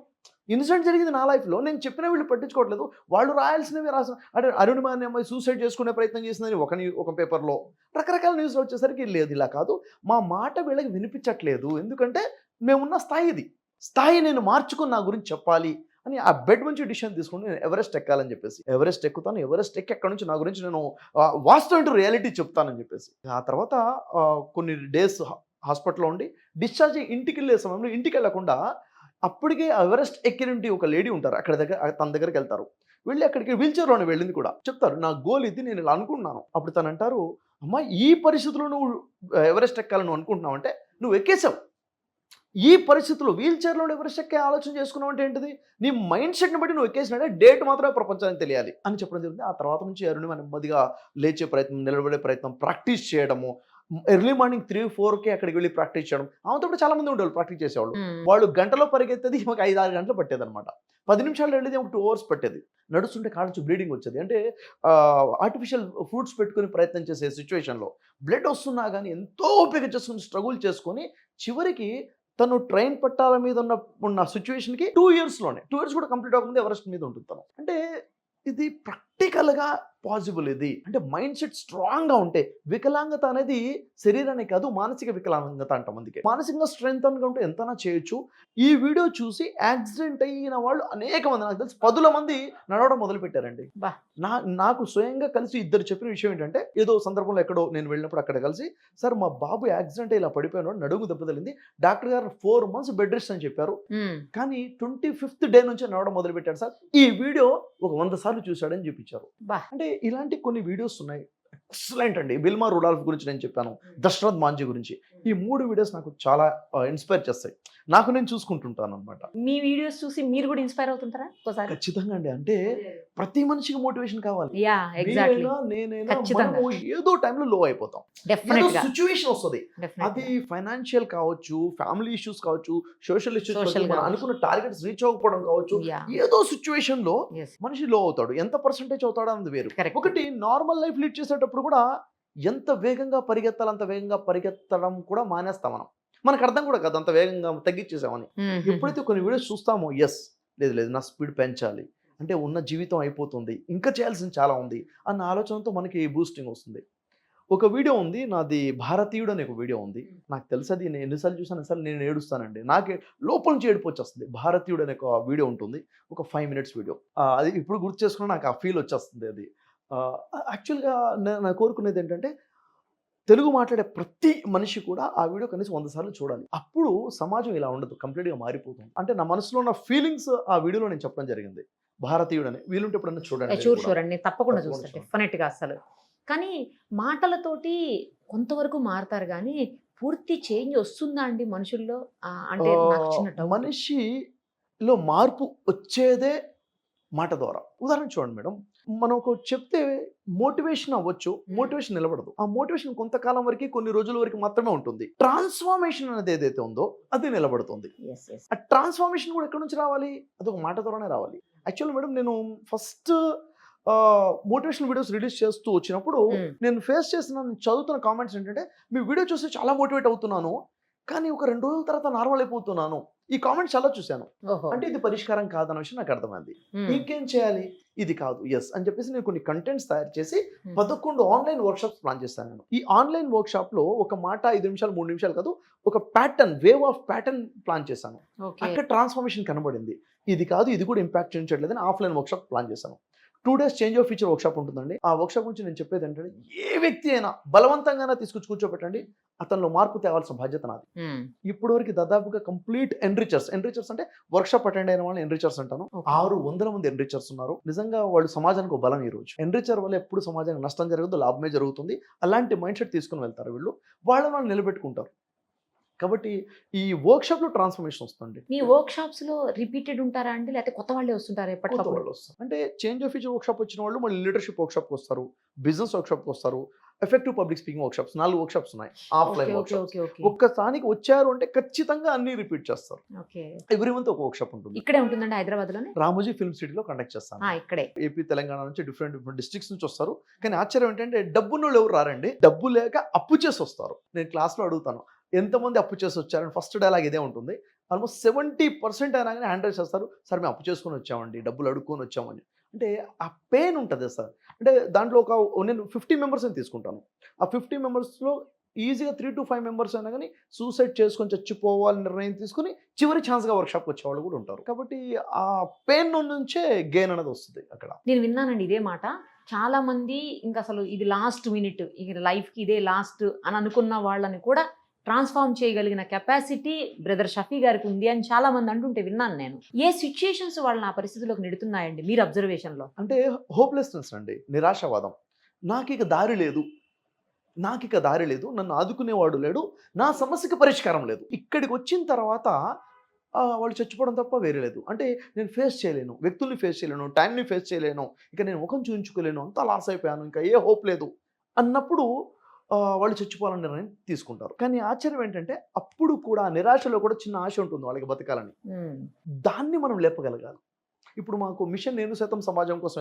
ఇన్సిడెంట్ జరిగింది నా లైఫ్లో, నేను చెప్పినా వీళ్ళు పట్టించుకోవట్లేదు. వాళ్ళు రాయాల్సినవి రాసిన అంటే అరుణిమ అనే అమ్మాయి సూసైడ్ చేసుకునే ప్రయత్నం చేసిందని ఒక పేపర్లో, రకరకాల న్యూస్లో వచ్చేసరికి లేదు ఇలా కాదు, మా మాట వీళ్ళకి వినిపించట్లేదు, ఎందుకంటే మేమున్న స్థాయి నేను మార్చుకుని నా గురించి చెప్పాలి అని ఆ బెడ్ నుంచి డిసిషన్ తీసుకుని నేను ఎవరెస్ట్ ఎక్కాలని చెప్పేసి ఎవరెస్ట్ ఎక్కుతాను. ఎవరెస్ట్ ఎక్కి అక్కడ నుంచి నా గురించి నేను వాస్తవం రియాలిటీ చెప్తానని చెప్పేసి ఆ తర్వాత కొన్ని డేస్ హాస్పిటల్లో ఉండి డిశ్చార్జ్ ఇంటికి వెళ్ళే సమయంలో ఇంటికి వెళ్ళకుండా అప్పటికే ఎవరెస్ట్ ఎక్కినంటి ఒక లేడీ ఉంటారు అక్కడ తన దగ్గరికి వెళ్తారు. వెళ్ళి అక్కడికి వీల్చైర్లోనే వెళ్ళింది కూడా చెప్తారు, నా గోల్ ఇది, నేను ఇలా అనుకున్నాను. అప్పుడు తను అంటారు, అమ్మా ఈ పరిస్థితుల్లో నువ్వు ఎవరెస్ట్ ఎక్కాలని నువ్వు అనుకుంటున్నావు అంటే నువ్వు ఎక్కేసావు. ఈ పరిస్థితుల్లో వీల్చైర్లో ఎవరెస్ట్ ఎక్కే ఆలోచన చేసుకున్నావు అంటే ఏంటిది, నీ మైండ్ సెట్ని బట్టి నువ్వు ఎక్కేసినట్టే డేట్ మాత్రమే ప్రపంచానికి తెలియాలి అని చెప్పడం జరిగింది. ఆ తర్వాత నుంచి అరుణిమ నెమ్మదిగా లేచే ప్రయత్నం, నిలబడే ప్రయత్నం, ప్రాక్టీస్ చేయడము. ఎర్లీ మార్నింగ్ 3-4కే అక్కడికి వెళ్ళి ప్రాక్టీస్ చేయడం. ఆమెతో కూడా చాలా మంది ఉండేవాళ్ళు ప్రాక్టీస్ చేసేవాళ్ళు. వాళ్ళు గంటలో పరిగెత్తేది ఒక 5-6 గంటలు పట్టేది అనమాట. 10 నిమిషాలు వెళ్ళేది ఒక 2 hours పట్టేది. నడుస్తుంటే కాళ్ళ నుంచి బ్లీడింగ్ వచ్చేది. అంటే ఆర్టిఫిషియల్ ఫ్రూట్స్ పెట్టుకుని ప్రయత్నం చేసే సిచ్యువేషన్లో బ్లడ్ వస్తున్నా కానీ ఎంతో ఓపిక చేసుకుని స్ట్రగుల్ చేసుకొని చివరికి తను ట్రైన్ పట్టాల మీద ఉన్న సిచ్యువేషన్కి 2 yearsలోనే 2 years కూడా కంప్లీట్ అవ్వకముందు ఎవరెస్ట్ మీద ఉంటుంది తను. అంటే ఇది ప్రాక్టికల్గా పాసిబుల్ ఇది. అంటే మైండ్ సెట్ స్ట్రాంగ్గా ఉంటే, వికలాంగత అనేది శరీరానికి కాదు, మానసిక వికలాంగత అంటాం. అందుకే మానసికంగా స్ట్రెంగ్త్ ఉంటే ఎంతనా చేయొచ్చు. ఈ వీడియో చూసి యాక్సిడెంట్ అయిన వాళ్ళు అనేక మంది, నాకు తెలిసి 10ల మంది నడవడం మొదలు పెట్టారండి. బా. నాకు స్వయంగా కలిసి ఇద్దరు చెప్పిన విషయం ఏంటంటే, ఏదో సందర్భంలో ఎక్కడో నేను వెళ్ళినప్పుడు అక్కడ కలిసి, సార్ మా బాబు యాక్సిడెంట్ ఇలా పడిపోయినాడు, నడుము దెబ్బతలింది, డాక్టర్ గారు 4 months బెడ్ రెస్ట్ అని చెప్పారు, కానీ 25th డే నుంచి నడవడం మొదలు పెట్టాడు సార్. ఈ వీడియో ఒక 100 సార్లు చూశాడని చూపించారు. అంటే ఇలాంటి కొన్ని వీడియోస్ ఉన్నాయి. ఎక్సలెంట్ అండి. విల్మా రుడాల్ఫ్ గురించి నేను చెప్పాను, దశరథ్ మాంజీ గురించి. ఈ 3 వీడియోస్ నాకు చాలా ఇన్స్పైర్ చేస్తాయి. నాకు నేను చూసుకుంటుంటాను అనమాట. మీ వీడియోస్ చూసి మీరు కూడా ఇన్స్పైర్ అవుతుంటారా ఒకసారి? ఖచ్చితంగా అండి. అంటే ప్రతి మనిషికి మోటివేషన్ కావాలి. Yeah, exactly. నేనైనా మనము ఏదో టైంలో లో అయిపోతాం, సిచ్యువేషన్ వస్తుంది. అది ఫైనాన్షియల్ కావచ్చు, ఫ్యామిలీ ఇష్యూస్ కావచ్చు, సోషల్ ఇష్యూస్ కావచ్చు, మనం అనుకున్న టార్గెట్స్ రీచ్ అవ్వకపోవడం కావచ్చు, ఏదో సిచ్యువేషన్ లో మనిషి లో అవుతాడు. ఎంత పర్సెంటేజ్ అవుతాడో అన్నది వేరు. ఒకటి నార్మల్ లైఫ్ లీడ్ చేసేటప్పుడు కూడా ఎంత వేగంగా పరిగెత్తాలి అంత వేగంగా పరిగెత్తడం కూడా మానేస్తాం మనం. మనకు అర్థం కూడా కదా అంత వేగంగా తగ్గించేసామని. ఎప్పుడైతే కొన్ని వీడియోస్ చూస్తామో, ఎస్ లేదు నా స్పీడ్ పెంచాలి, అంటే ఉన్న జీవితం అయిపోతుంది, ఇంకా చేయాల్సింది చాలా ఉంది అన్న ఆలోచనతో మనకి బూస్టింగ్ వస్తుంది. ఒక వీడియో ఉంది నాది, భారతీయుడు అనే ఒక వీడియో ఉంది. నాకు తెలుసు అది నేను ఎన్నిసార్లు చూసాను, అసలు నేను ఏడుస్తానండి. నాకే లోపల నుంచి ఏడుపు వచ్చేస్తుంది. భారతీయుడు అనే ఒక వీడియో ఉంటుంది, ఒక 5 minutes వీడియో. అది ఇప్పుడు గుర్తు చేసుకున్నా నాకు ఆ ఫీల్ వచ్చేస్తుంది. అది యాక్చువల్గా నేను కోరుకునేది ఏంటంటే, తెలుగు మాట్లాడే ప్రతి మనిషి కూడా ఆ వీడియో కనీసం 100 సార్లు చూడాలి. అప్పుడు సమాజం ఇలా ఉండదు, కంప్లీట్గా మారిపోతుంది. అంటే నా మనసులో ఉన్న ఫీలింగ్స్ ఆ వీడియోలో నేను చెప్పడం జరిగింది. భారతీయుడని వీలుంటే ఎప్పుడన్నా చూడండి. చూడండి, తప్పకుండా చూస్తాను డెఫినెట్గా. అసలు కానీ మాటలతోటి కొంతవరకు మారుతారు, కానీ పూర్తి చేంజ్ వస్తుందా అండి మనుషుల్లో? అంటే నాకు చిన్న డౌట్. మనిషిలో మార్పు వచ్చేదే మాట ద్వారా. ఉదాహరణ చూడండి మేడం, మనం ఒక చెప్తే మోటివేషన్ అవ్వచ్చు, మోటివేషన్ నిలబడదు. ఆ మోటివేషన్ కొంతకాలం వరకు, కొన్ని రోజుల వరకు మాత్రమే ఉంటుంది. ట్రాన్స్ఫార్మేషన్ అనేది ఏదైతే ఉందో అది నిలబడుతుంది. ఆ ట్రాన్స్ఫార్మేషన్ కూడా ఎక్కడి నుంచి రావాలి? అదొక మాట ద్వారానే రావాలి. యాక్చువల్లీ మేడం, నేను ఫస్ట్ మోటివేషన్ వీడియోస్ రిలీజ్ చేస్తూ వచ్చినప్పుడు నేను ఫేస్ చేసిన, చదువుతున్న కామెంట్స్ ఏంటంటే, మీ వీడియో చూసి చాలా మోటివేట్ అవుతున్నాను, కానీ ఒక 2 రోజుల తర్వాత నార్మల్ అయిపోతున్నాను. ఈ కామెంట్స్ చాలా చూశాను. అంటే ఇది పరిష్కారం కాదన్న విషయం నాకు అర్థమైంది. ఇంకేం చేయాలి? ఇది కాదు, ఎస్ అని చెప్పేసి నేను కొన్ని కంటెంట్స్ తయారు చేసి 11 ఆన్లైన్ వర్క్షాప్స్ ప్లాన్ చేస్తాను. నేను ఈ ఆన్లైన్ వర్క్షాప్ లో ఒక మాట 5 నిమిషాలు 3 నిమిషాలు కాదు, ఒక pattern, wave of pattern plan చేశాను. అక్కడ ట్రాన్స్ఫర్మేషన్ కనబడింది. ఇది కాదు, ఇది కూడా ఇంపాక్ట్ చూపించట్లేదని ఆఫ్లైన్ వర్క్షాప్ ప్లాన్ చేశాను. 2 days change of feature workshop ఉంటుందండి. ఆ వర్క్షాప్ గురించి నేను చెప్పేది ఏంటంటే, ఏ వ్యక్తి అయినా బలవంతంగా తీసుకొచ్చి కూర్చోబెట్టండి, అతనిలో మార్పు తేవాల్సిన బాధ్యత నాది. ఇప్పటి వరకు దాదాపుగా కంప్లీట్ ఎన్రిచర్స్ అంటే వర్క్షాప్ అటెండ్ అయిన వాళ్ళని ఎన్రిచర్స్ అంటాను. 600 మంది ఎన్రిచర్స్ ఉన్నారు. నిజంగా వాళ్ళు సమాజానికి ఒక బలం. ఈ రోజు ఎన్రిచర్ వల్ల ఎప్పుడు సమాజానికి నష్టం జరగదు, లాభమే జరుగుతుంది. అలాంటి మైండ్ సెట్ తీసుకుని వెళ్తారు వీళ్ళు, వాళ్ళని నిలబెట్టుకుంటారు. కాబట్టి ఈ వర్క్షాప్ లో ట్రాన్స్ఫర్మేషన్ వస్తుంది. మీ వర్క్షాప్స్ లో రిపీటెడ్ ఉంటారా అండి, లేకపోతే కొత్త వాళ్ళే వస్తుంటారు? ఎప్పటికప్పుడు వస్తారు. అంటే చేంజ్ ఆఫ్ ఫీచర్ వర్క్షాప్ వచ్చిన వాళ్ళు మళ్ళీ లీడర్షిప్ వర్క్షాప్కి వస్తారు, బిజినెస్ వర్క్షాప్కి వస్తారు, effective public speaking workshops 4 workshops ఉన్నాయి. ఆఫ్లైన్ వర్క్షాప్స్ ఒక్కసారికి వచ్చారు అంటే ఖచ్చితంగా అన్ని రిపీట్ చేస్తారు. ఎవ్రీ మంత్ ఒక వర్క్షాప్ ఉంటుంది. ఇక్కడే ఉంటుందండి, హైదరాబాద్ లోనే రామోజీ ఫిల్మ్ సిటీలో కండక్ట్ చేస్తాను. ఇక్కడే ఏపీ తెలంగాణ నుంచి డిఫరెంట్ డిస్ట్రిక్ట్స్ నుంచి వస్తారు. కానీ ఆశ్చర్యం ఏంటంటే, డబ్బున్న ఎవరు రారండి, డబ్బు లేక అప్పు చేసి వస్తారు. నేను క్లాస్లో అడుగుతాను, ఎంతమంది అప్పు చేసి వచ్చారని. ఫస్ట్ డైలాగ్ ఇదే ఉంటుంది. ఆల్మోస్ట్ 70% అయినా కానీ హ్యాండ్ రైజ్ చేస్తారు, సార్ మేము అప్పు చేసుకొని వచ్చామండి, డబ్బులు అడుక్కొని వచ్చామని. అంటే ఆ పెయిన్ ఉంటుంది సార్. అంటే దాంట్లో నేను 50 మెంబర్స్ అని తీసుకుంటాను. ఆ 50 మెంబర్స్లో ఈజీగా 3 to 5 మెంబర్స్ అయినా కానీ సూసైడ్ చేసుకొని చచ్చిపోవాలని నిర్ణయం తీసుకుని చివరి ఛాన్స్గా వర్క్షాప్కి వచ్చేవాళ్ళు కూడా ఉంటారు. కాబట్టి ఆ పెయిన్ నుంచే గెయిన్ అనేది వస్తుంది అక్కడ. నేను విన్నానండి ఇదే మాట. చాలా మంది ఇంకా అసలు ఇది లాస్ట్ మినిట్, ఇక లైఫ్కి ఇదే లాస్ట్ అని అనుకున్న వాళ్ళని కూడా ట్రాన్స్ఫార్మ్ చేయగలిగిన కెపాసిటీ బ్రదర్ షఫీ గారికి ఉంది అని చాలా మంది అంటుంటే విన్నాను నేను. ఏ సిచ్యుయేషన్స్ వాళ్ళని ఆ పరిస్థితిలోకి నెడుతున్నాయండి మీరు అబ్జర్వేషన్లో? అంటే హోప్లెస్నెస్ అండి, నిరాశావాదం. నాకు ఇక దారి లేదు, నన్ను ఆదుకునేవాడు లేడు, నా సమస్యకి పరిష్కారం లేదు. ఇక్కడికి వచ్చిన తర్వాత వాళ్ళు చచ్చిపోవడం తప్ప వేరే లేదు. అంటే నేను ఫేస్ చేయలేను, వ్యక్తుల్ని ఫేస్ చేయలేను, టైంని ఫేస్ చేయలేను, ఇక నేను ముఖం చూపించుకోలేను, అంతా లాస్ అయిపోయాను, ఇంకా ఏ హోప్ లేదు అన్నప్పుడు వాళ్ళు చచ్చిపోవాలని నిర్ణయం తీసుకుంటారు. కానీ ఆశ్చర్యం ఏంటంటే, అప్పుడు కూడా నిరాశలో కూడా చిన్న ఆశ ఉంటుంది వాళ్ళకి బతకాలని. దాన్ని మనం లేపగలగాలి. ఇప్పుడు మాకు మిషన్ నేను సైతం సమాజం కోసం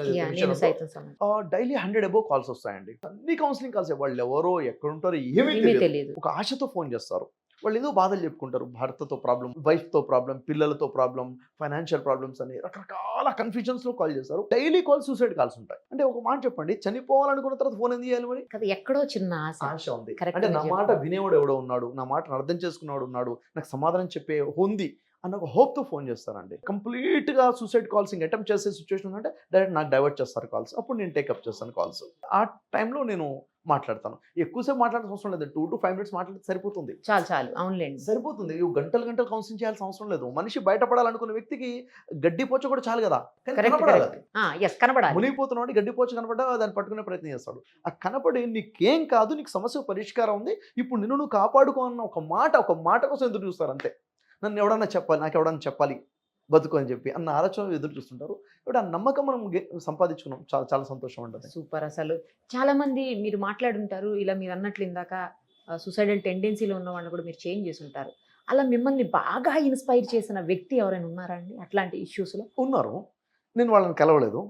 డైలీ 100 above కాల్స్ వస్తాయండి. అన్ని కౌన్సిలింగ్ కాల్స్. వాళ్ళు ఎవరో ఎక్కడుంటారో ఏమీ తెలియదు. ఒక ఆశతో ఫోన్ చేస్తారు. వాళ్ళు ఏదో బాధలు చెప్పుకుంటారు. భర్తతో ప్రాబ్లం, వైఫ్తో ప్రాబ్లం, పిల్లలతో ప్రాబ్లం, ఫైనాన్షియల్ ప్రాబ్లమ్స్ అని రకరకాల కన్ఫ్యూజన్స్లో కాల్ చేస్తారు. డైలీ కాల్ సూసైడ్ కాల్స్ ఉంటాయి. అంటే ఒక మాట చెప్పండి, చనిపోవాలనుకున్న తర్వాత ఫోన్ ఎందుకు చేయాలి మరి? కదా ఎక్కడో చిన్న ఆశ ఉంది. Correct అంటే గా నా మాట చెప్పారు. వినేవాడు ఎవడో ఉన్నాడు, నా మాటను అర్థం చేసుకునేవాడు ఉన్నాడు, నాకు సమాధానం చెప్పే ఉంది అన్న ఒక హోప్తో ఫోన్ చేస్తానండి. కంప్లీట్గా సూసైడ్ కాల్స్ ఇంకా అటెంప్ట్ చేసే సిచ్యువేషన్ ఉందంటే డైరెక్ట్ నాకు డైవర్ట్ చేస్తారు కాల్స్. అప్పుడు నేను టేకప్ చేస్తాను కాల్స్. ఆ టైంలో నేను మాట్లాడతాను. ఎక్కువసేపు మాట్లాడాల్సిన అవసరం లేదు. 2 to 5 minutes మాట్లాడితే సరిపోతుంది. చాలు అవునులేండి. సరిపోతుంది. గంటలు కౌన్సిలింగ్ చేయాల్సిన అవసరం లేదు. మనిషి బయటపడాలనుకున్న వ్యక్తికి గడ్డిపోచ కూడా చాలు కదా. కానీ కనపడాలి అది. కనబడాలి. మునిగిపోతున్నాడు, గడ్డిపోచ కనపడ్డా దాన్ని పట్టుకునే ప్రయత్నం చేస్తాడు. ఆ కనపడి నీకేం కాదు, నీకు సమస్య పరిష్కారం ఉంది, ఇప్పుడు నిన్ను నువ్వు కాపాడుకో అన్న ఒక మాట కోసం ఎదురు చూస్తారు అంతే. నన్ను ఎవడన్నా చెప్పాలి, నాకు ఎవడన్నా చెప్పాలి బతుకు అని చెప్పి అన్న ఆలోచన ఎదురు చూస్తుంటారు. ఇప్పుడు ఆ నమ్మకం మనం సంపాదించుకున్నాం. చాలా చాలా సంతోషం ఉంటుంది. సూపర్. అసలు చాలా మంది మీరు మాట్లాడుంటారు, ఇలా మీరు అన్నట్లు ఇందాక సూసైడల్ టెండెన్సీలో ఉన్న వాళ్ళని కూడా మీరు చేంజ్ చేసి ఉంటారు. అలా మిమ్మల్ని బాగా ఇన్స్పైర్ చేసిన వ్యక్తి ఎవరైనా ఉన్నారా అండి అట్లాంటి ఇష్యూస్లో? ఉన్నారు. నేను వాళ్ళని కలవలేదు,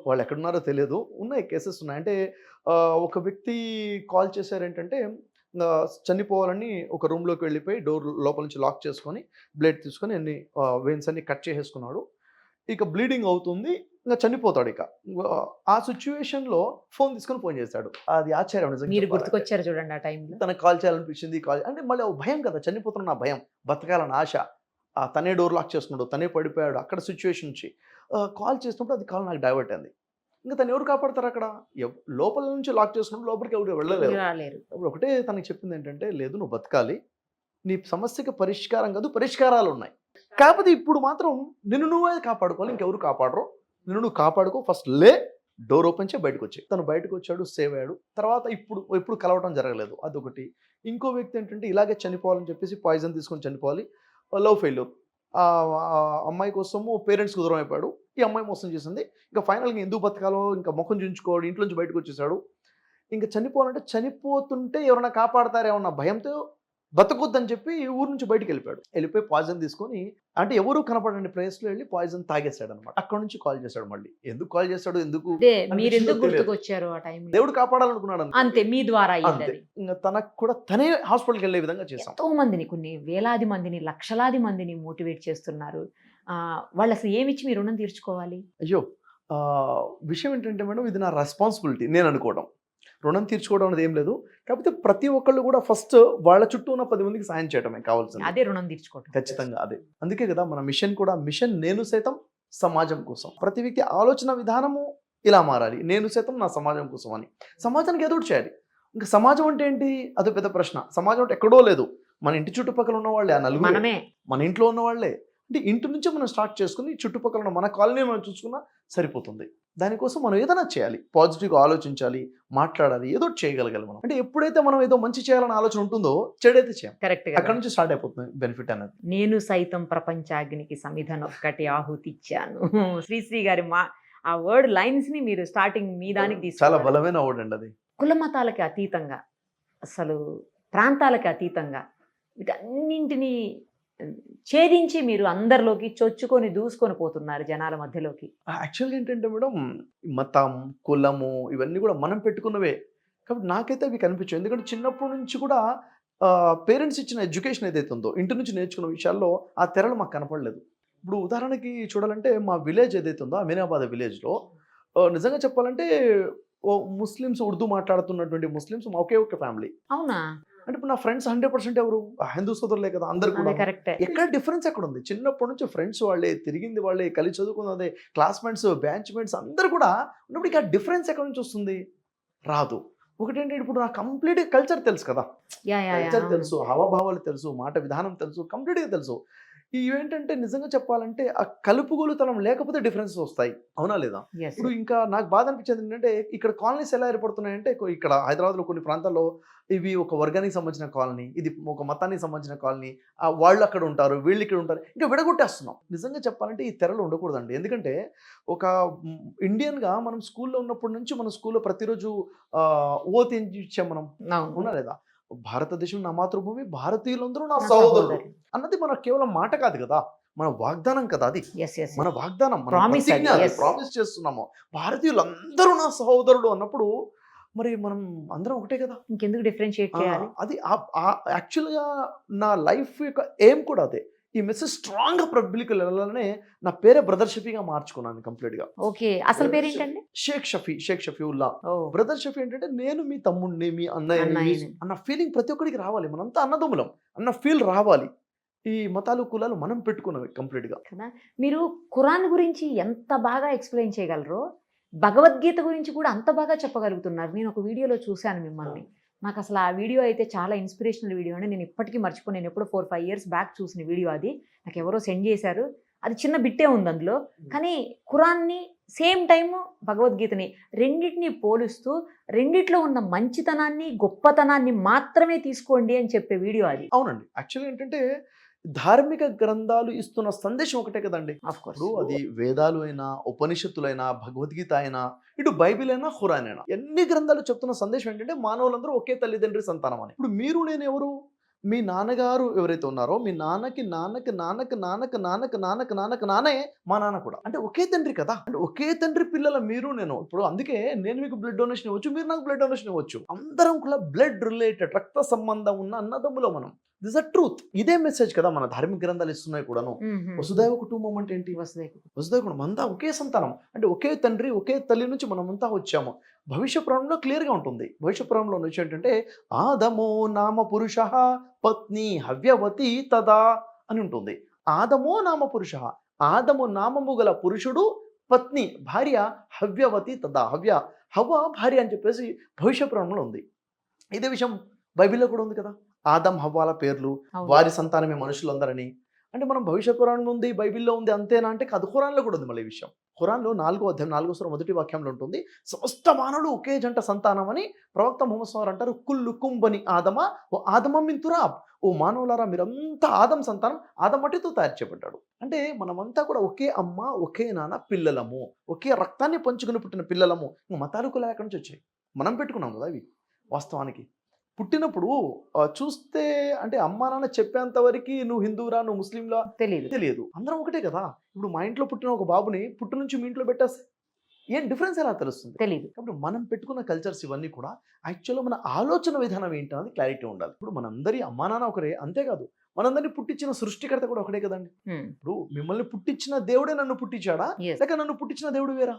వాళ్ళు ఎక్కడున్నారో తెలియదు. ఉన్నాయి, కేసెస్ ఉన్నాయి. అంటే ఒక వ్యక్తి కాల్ చేశారు ఏంటంటే, చనిపోవాలని ఒక రూమ్లోకి వెళ్ళిపోయి డోర్ లోపల నుంచి లాక్ చేసుకొని బ్లేడ్ తీసుకొని అన్ని వెయిన్స్ అన్ని కట్ చేసేసుకున్నాడు. ఇక బ్లీడింగ్ అవుతుంది, ఇంకా చనిపోతాడు. ఇక ఆ సిచ్యువేషన్లో ఫోన్ తీసుకొని ఫోన్ చేశాడు. అది ఆశ్చర్యం నిజంగా. మీరు గుర్తుకొచ్చారు చూడండి ఆ టైంలో. తనకు కాల్ చేయాలనిపించింది. కాల్ అంటే మళ్ళీ భయం కదా, చనిపోతున్న భయం, బతకాలని ఆశ. తనే డోర్ లాక్ చేసుకున్నాడు, తనే పడిపోయాడు. అక్కడ సిచ్యువేషన్ నుంచి కాల్ చేసినప్పుడు అది కాల్ నాకు డైవర్ట్ అయింది. ఇంకా తను ఎవరు కాపాడతారు అక్కడ? లోపల నుంచి లాక్ చేసుకున్నప్పుడు లోపలికి ఎవరు వెళ్ళలేరు. అప్పుడు ఒకటే తనకి చెప్పింది ఏంటంటే, లేదు నువ్వు బతకాలి, నీ సమస్యకి పరిష్కారం కాదు పరిష్కారాలు ఉన్నాయి, కాకపోతే ఇప్పుడు మాత్రం నిన్ను నువ్వే కాపాడుకోవాలి, ఇంకెవరు కాపాడరు, నిన్ను నువ్వు కాపాడుకో, ఫస్ట్ లే, డోర్ ఓపెన్ చేసి బయటకు వచ్చి. తను బయటకు వచ్చాడు, సేవ్ అయ్యాడు. తర్వాత ఇప్పుడు కలవటం జరగలేదు, అదొకటి. ఇంకో వ్యక్తి ఏంటంటే ఇలాగే చనిపోవాలని చెప్పేసి పాయిజన్ తీసుకొని చనిపోవాలి, లవ్ ఫెయిల్యూర్. ఆ అమ్మాయి కోసము పేరెంట్స్కి దూరం అయిపోయాడు. ఈ అమ్మాయి మోసం చేసింది. ఇంకా ఫైనల్గా ఎందుకు బతకాలో ఇంకా ముఖం చుంచుకోవడం, ఇంట్లో నుంచి బయటకు వచ్చేసాడు. ఇంకా చనిపోవాలంటే చనిపోతుంటే ఎవరైనా కాపాడతారేమన్న భయంతో బతకొద్దని చెప్పి ఊరు నుంచి బయటికి వెళ్ళిపోయి పాయిజన్ తీసుకొని, అంటే ఎవరు కనపడండి ప్లేస్లో వెళ్ళి పాయిజన్ తాగేశాడు అనమాట. అక్కడ నుంచి కాల్ చేశాడు. మళ్ళీ ఎందుకు కాల్ చేశాడు, ఎందుకు మీరు ఎందుకు గుర్తుకొచ్చారు ఆ టైంలో? దేవుడు కాపాడాలనుకున్నాడు అంతే, మీ ద్వారా. ఇంకా తనకు కూడా తనే హాస్పిటల్కి వెళ్ళే విధంగా చేశాం. ఎంతో మందిని, కొన్ని వేలాది మందిని, లక్షలాది మందిని మోటివేట్ చేస్తున్నారు. వాళ్ళు అసలు ఏమిచ్చి మీరు రుణం తీర్చుకోవాలి? అయ్యో, విషయం ఏంటంటే మేడం, ఇది నా రెస్పాన్సిబిలిటీ నేను అనుకోవడం. రుణం తీర్చుకోవడం అనేది ఏం లేదు. కాకపోతే ప్రతి ఒక్కళ్ళు కూడా ఫస్ట్ వాళ్ళ చుట్టూ ఉన్న 10 మందికి సాయం చేయడమే కావాల్సింది. అదే రుణం తీర్చుకోవడం. ఖచ్చితంగా అదే. అందుకే కదా మన మిషన్ కూడా, మిషన్ నేను సైతం సమాజం కోసం. ప్రతి వ్యక్తి ఆలోచన విధానము ఇలా మారాలి, నేను సైతం నా సమాజం కోసం అని. సమాజానికి ఎదురు చేయాలి. ఇంకా సమాజం అంటే ఏంటి, అదో పెద్ద ప్రశ్న. సమాజం అంటే ఎక్కడో లేదు, మన ఇంటి చుట్టుపక్కల ఉన్న వాళ్ళే, ఆ నలుగురు మనమే, మన ఇంట్లో ఉన్న వాళ్ళే. అంటే ఇంటి నుంచే మనం స్టార్ట్ చేసుకుని చుట్టుపక్కల ఉన్న మన కాలనీ మనం చూసుకున్నా సరిపోతుంది. దానికోసం మనం ఏదైనా చేయాలి, పాజిటివ్గా ఆలోచించాలి, మాట్లాడాలి, ఏదో చేయగలగాలి మనం. అంటే ఎప్పుడైతే మనం ఏదో మంచి చేయాలన్న ఆలోచన ఉంటుందో చెడైతే చేయం. కరెక్ట్. అక్కడ నుంచి స్టార్ట్ అయిపోతుంది బెనిఫిట్ అనేది. నేను సైతం ప్రపంచాగ్నికి సమిధనొక్కటి ఆహుతిచ్చాను. శ్రీశ్రీ గారి ఆ వర్డ్ లైన్స్ ని మీరు స్టార్టింగ్ మీ దానికి తీసుకు, చాలా బలమైన వర్డ్ అండి అది. కుల మతాలకి అతీతంగా, అసలు ప్రాంతాలకి అతీతంగా వీటన్నింటినీ ఛేదించి మీరు అందరిలోకి చొచ్చుకొని దూసుకొని పోతున్నారు జనాల మధ్యలోకి. యాక్చువల్గా ఏంటంటే మేడం, మతం, కులము ఇవన్నీ కూడా మనం పెట్టుకున్నవే. కాబట్టి నాకైతే అవి కనిపించాయి. ఎందుకంటే చిన్నప్పటి నుంచి కూడా పేరెంట్స్ ఇచ్చిన ఎడ్యుకేషన్ ఏదైతే ఉందో, ఇంటి నుంచి నేర్చుకున్న విషయాల్లో ఆ తెరలు మాకు కనపడలేదు. ఇప్పుడు ఉదాహరణకి చూడాలంటే మా విలేజ్ ఏదైతే ఉందో, అమీనాబాద్ విలేజ్లో నిజంగా చెప్పాలంటే ముస్లిమ్స్, ఉర్దూ మాట్లాడుతున్నటువంటి ముస్లిమ్స్ ఒకే ఒక ఫ్యామిలీ. అవునా? అంటే ఇప్పుడు నా ఫ్రెండ్స్ 100% ఎవరు హిందూ సోదరులే కదా అందరు కూడా. ఎక్కడ డిఫరెన్స్ ఎక్కడ ఉంది? చిన్నప్పటి నుంచి ఫ్రెండ్స్ వాళ్ళే, తిరిగింది వాళ్ళే, కలిసి చదువుకున్నదే, క్లాస్మేట్స్, బ్యాచ్మేట్స్ అందరు కూడా ఉన్నప్పుడు ఇక డిఫరెన్స్ ఎక్కడ నుంచి వస్తుంది? రాదు. ఒకటేంటి, ఇప్పుడు నాకు కంప్లీట్ కల్చర్ తెలుసు కదా, కల్చర్ తెలుసు, హావభావాలు తెలుసు, మాట విధానం తెలుసు, కంప్లీట్గా తెలుసు. ఇవేంటంటే నిజంగా చెప్పాలంటే ఆ కలుపుగోలుతనం లేకపోతే డిఫరెన్సెస్ వస్తాయి, అవునా లేదా? ఇప్పుడు ఇంకా నాకు బాధ అనిపించేది ఏంటంటే, ఇక్కడ కాలనీస్ ఎలా ఏర్పడుతున్నాయంటే, ఇక్కడ హైదరాబాద్లో కొన్ని ప్రాంతాల్లో ఇవి ఒక వర్గానికి సంబంధించిన కాలనీ, ఇది ఒక మతానికి సంబంధించిన కాలనీ, వాళ్ళు అక్కడ ఉంటారు, వీళ్ళు ఇక్కడ ఉంటారు, ఇంకా విడగొట్టేస్తున్నాం. నిజంగా చెప్పాలంటే ఈ తెరలు ఉండకూడదండి. ఎందుకంటే ఒక ఇండియన్గా మనం స్కూల్లో ఉన్నప్పటి నుంచి మన స్కూల్లో ప్రతిరోజు ఓత్ ఏం ఇచ్చాం మనం, అవునా లేదా? భారతదేశం నా మాతృభూమి, భారతీయులందరూ నా సహోదరులు అన్నది మన కేవలం మాట కాదు కదా, మన వాగ్దానం కదా అది. మన వాగ్దానం, ప్రామిస్ చేస్తున్నాము. భారతీయులందరూ నా సహోదరుడు అన్నప్పుడు మరి మనం అందరం ఒకటే కదా. ఇంకెందుకు డిఫరెన్షియేట్ చేయాలి? అది యాక్చువల్గా నా లైఫ్ యొక్క ఎయిమ్ కూడా అదే. ఈ మెసేజ్ స్ట్రాంగ్గా పబ్లిక్ వెళ్ళాలనే నా పేరే బ్రదర్ షఫీగా మార్చుకున్నాను కంప్లీట్గా. ఓకే, అసలు పేరేంటండి? షేక్ షఫీవుల్లా. బ్రదర్ షఫీ ఏంటంటే నేను మీ తమ్ముడిని, మీ అన్నయ్య అన్న ఫీలింగ్ ప్రతి ఒక్కరికి రావాలి. మనంతా అన్నదమ్ములం అన్న ఫీల్ రావాలి. ఈ మతాలు కులాలు మనం పెట్టుకున్నవి కంప్లీట్గా కదా. మీరు ఖురాన్ గురించి ఎంత బాగా ఎక్స్ప్లెయిన్ చేయగలరో భగవద్గీత గురించి కూడా అంత బాగా చెప్పగలుగుతున్నారు. నేను ఒక వీడియోలో చూశాను మిమ్మల్ని. నాకు అసలు ఆ వీడియో అయితే చాలా ఇన్స్పిరేషనల్ వీడియో అని నేను ఇప్పటికీ మర్చిపోయి, నేను ఎప్పుడో 4-5 years బ్యాక్ చూసిన వీడియో అది. నాకు ఎవరో సెండ్ చేశారు. అది చిన్న బిట్టే ఉంది అందులో, కానీ ఖురాన్ని సేమ్ టైము భగవద్గీతని రెండింటిని పోలుస్తూ రెండిట్లో ఉన్న మంచితనాన్ని గొప్పతనాన్ని మాత్రమే తీసుకోండి అని చెప్పే వీడియో అది. అవునండి. యాక్చువల్లీ ఏంటంటే ధార్మిక గ్రంథాలు ఇస్తున్న సందేశం ఒకటే కదండి. ఇప్పుడు అది వేదాలు అయినా, ఉపనిషత్తులైనా, భగవద్గీత అయినా, ఇటు బైబిల్ అయినా, ఖురాన్ అయినా, ఎన్ని గ్రంథాలు చెప్తున్న సందేశం ఏంటంటే మానవులందరూ ఒకే తల్లిదండ్రి సంతానం అని. ఇప్పుడు మీరు నేను ఎవరు? మీ నాన్నగారు ఎవరైతే ఉన్నారో మీ నాన్నకి నాన్నకి నాన్నకి నాన్నకి నాన్నకి నాన్నకి నాన్నకి నానే మా నాన్న కూడా. అంటే ఒకే తండ్రి కదా. అంటే ఒకే తండ్రి పిల్లల మీరు నేను. ఇప్పుడు అందుకే నేను మీకు బ్లడ్ డొనేషన్ ఇవ్వచ్చు, మీరు నాకు బ్లడ్ డొనేషన్ ఇవ్వచ్చు. అందరం కూడా బ్లడ్ రిలేటెడ్, రక్త సంబంధం ఉన్న అన్నదమ్ములో మనం. This a truth. ఇదే మెసేజ్ కదా మన ధార్మిక గ్రంథాలు ఇస్తున్నాయి కూడాను. వసుదైవ కుటుంబం అంటే ఏంటి? వసుదైవ కుటుంబం అంతా ఒకే సంతానం. అంటే ఒకే తండ్రి, ఒకే తల్లి నుంచి మనమంతా వచ్చాము. భవిష్య పురాణంలో క్లియర్గా ఉంటుంది. భవిష్య పురాణంలో నుంచి ఏంటంటే ఆదమో నామ పురుష పత్ని హవ్యవతి తదా అని ఉంటుంది. ఆదమో నామ పురుష, ఆదము నామము గల పురుషుడు, పత్ని భార్య హవ్యవతి తదా, హవ్వ భార్య అని చెప్పేసి భవిష్య పురాణంలో ఉంది. ఇదే విషయం బైబిల్లో కూడా ఉంది కదా. ఆదం హవ్వాల పేర్లు, వారి సంతానమే మనుషులందరని. అంటే మనం భవిష్య పురాణం ఉంది, బైబిల్లో ఉంది అంతేనా అంటే కాదు. ఖురాన్లో కూడా ఉంది మళ్ళీ విషయం. ఖురాన్లో 4వ అధ్యాయం 4వ సూర 1వ వాక్యంలో ఉంటుంది, సమస్త మానవులు ఒకే జంట సంతానం అని ప్రవక్త ముహమ్మద్ సల్లల్లాహు అంటారు. కుల్లు కుంబని ఆదమ ఓ ఆదమ మిన్ తురాబ్. ఓ మానవులారా మీరంతా ఆదం సంతానం, ఆదం మట్టితో తయారు చేయబడ్డాడు. అంటే మనమంతా కూడా ఒకే అమ్మ, ఒకే నాన్న పిల్లలము, ఒకే రక్తాన్ని పంచుకుని పుట్టిన పిల్లలము. ఇంకా మతాలు కులాలు ఎక్కడి నుంచి వచ్చాయి? మనం పెట్టుకున్నాం కదా ఇవి. వాస్తవానికి పుట్టినప్పుడు చూస్తే అంటే అమ్మా నాన్న చెప్పేంత వరకు నువ్వు హిందువురా, నువ్వు ముస్లింలా తెలియదు. అందరం ఒకటే కదా. ఇప్పుడు మా ఇంట్లో పుట్టిన ఒక బాబుని పుట్టు నుంచి మీ ఇంట్లో పెట్టేస్తే ఏం డిఫరెన్స్ ఎలా తెలుస్తుంది? తెలియదు. కాబట్టి మనం పెట్టుకున్న కల్చర్స్ ఇవన్నీ కూడా యాక్చువల్గా మన ఆలోచన విధానం ఏంటనేది క్లారిటీ ఉండాలి. ఇప్పుడు మనందరి అమ్మా నాన్న ఒకరే, అంతేకాదు మనందరినీ పుట్టించిన సృష్టికర్త కూడా ఒకటే కదండి. ఇప్పుడు మిమ్మల్ని పుట్టించిన దేవుడే నన్ను పుట్టించాడా, లేక నన్ను పుట్టించిన దేవుడు వేరా?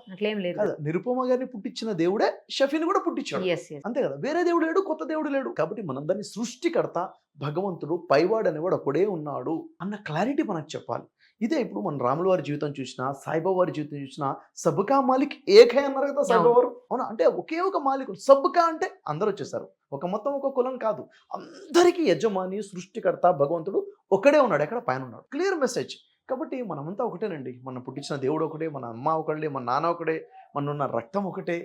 నిరుపమ గారిని పుట్టించిన దేవుడే షఫీని కూడా పుట్టించాడు, అంతే కదా. వేరే దేవుడు లేడు, కొత్త దేవుడు లేడు. కాబట్టి మనందరినీ సృష్టికర్త భగవంతుడు, పైవాడు అనేవాడు ఒకడే ఉన్నాడు అన్న క్లారిటీ మనకు చెప్పాలి. ఇదే ఇప్పుడు మన రాముల వారి జీవితం చూసినా, సాయిబాబా వారి జీవితం చూసినా, సబ్కా మాలిక్ ఏకే అన్నారు కదా సాయిబాబా వారు. అవునా? అంటే ఒకే ఒక మాలికుడు. సబ్కా అంటే అందరూ వచ్చేసారు, ఒక మొత్తం ఒక కులం కాదు. అందరికీ యజమాని, సృష్టికర్త భగవంతుడు ఒకడే ఉన్నాడు, ఎక్కడ పైన ఉన్నాడు. Clear message. కాబట్టి మనమంతా ఒకటేనండి. మన పుట్టించిన దేవుడు ఒకటే, మన అమ్మ ఒకటే, మన నాన్న ఒకటే, మన రక్తం ఒకటే.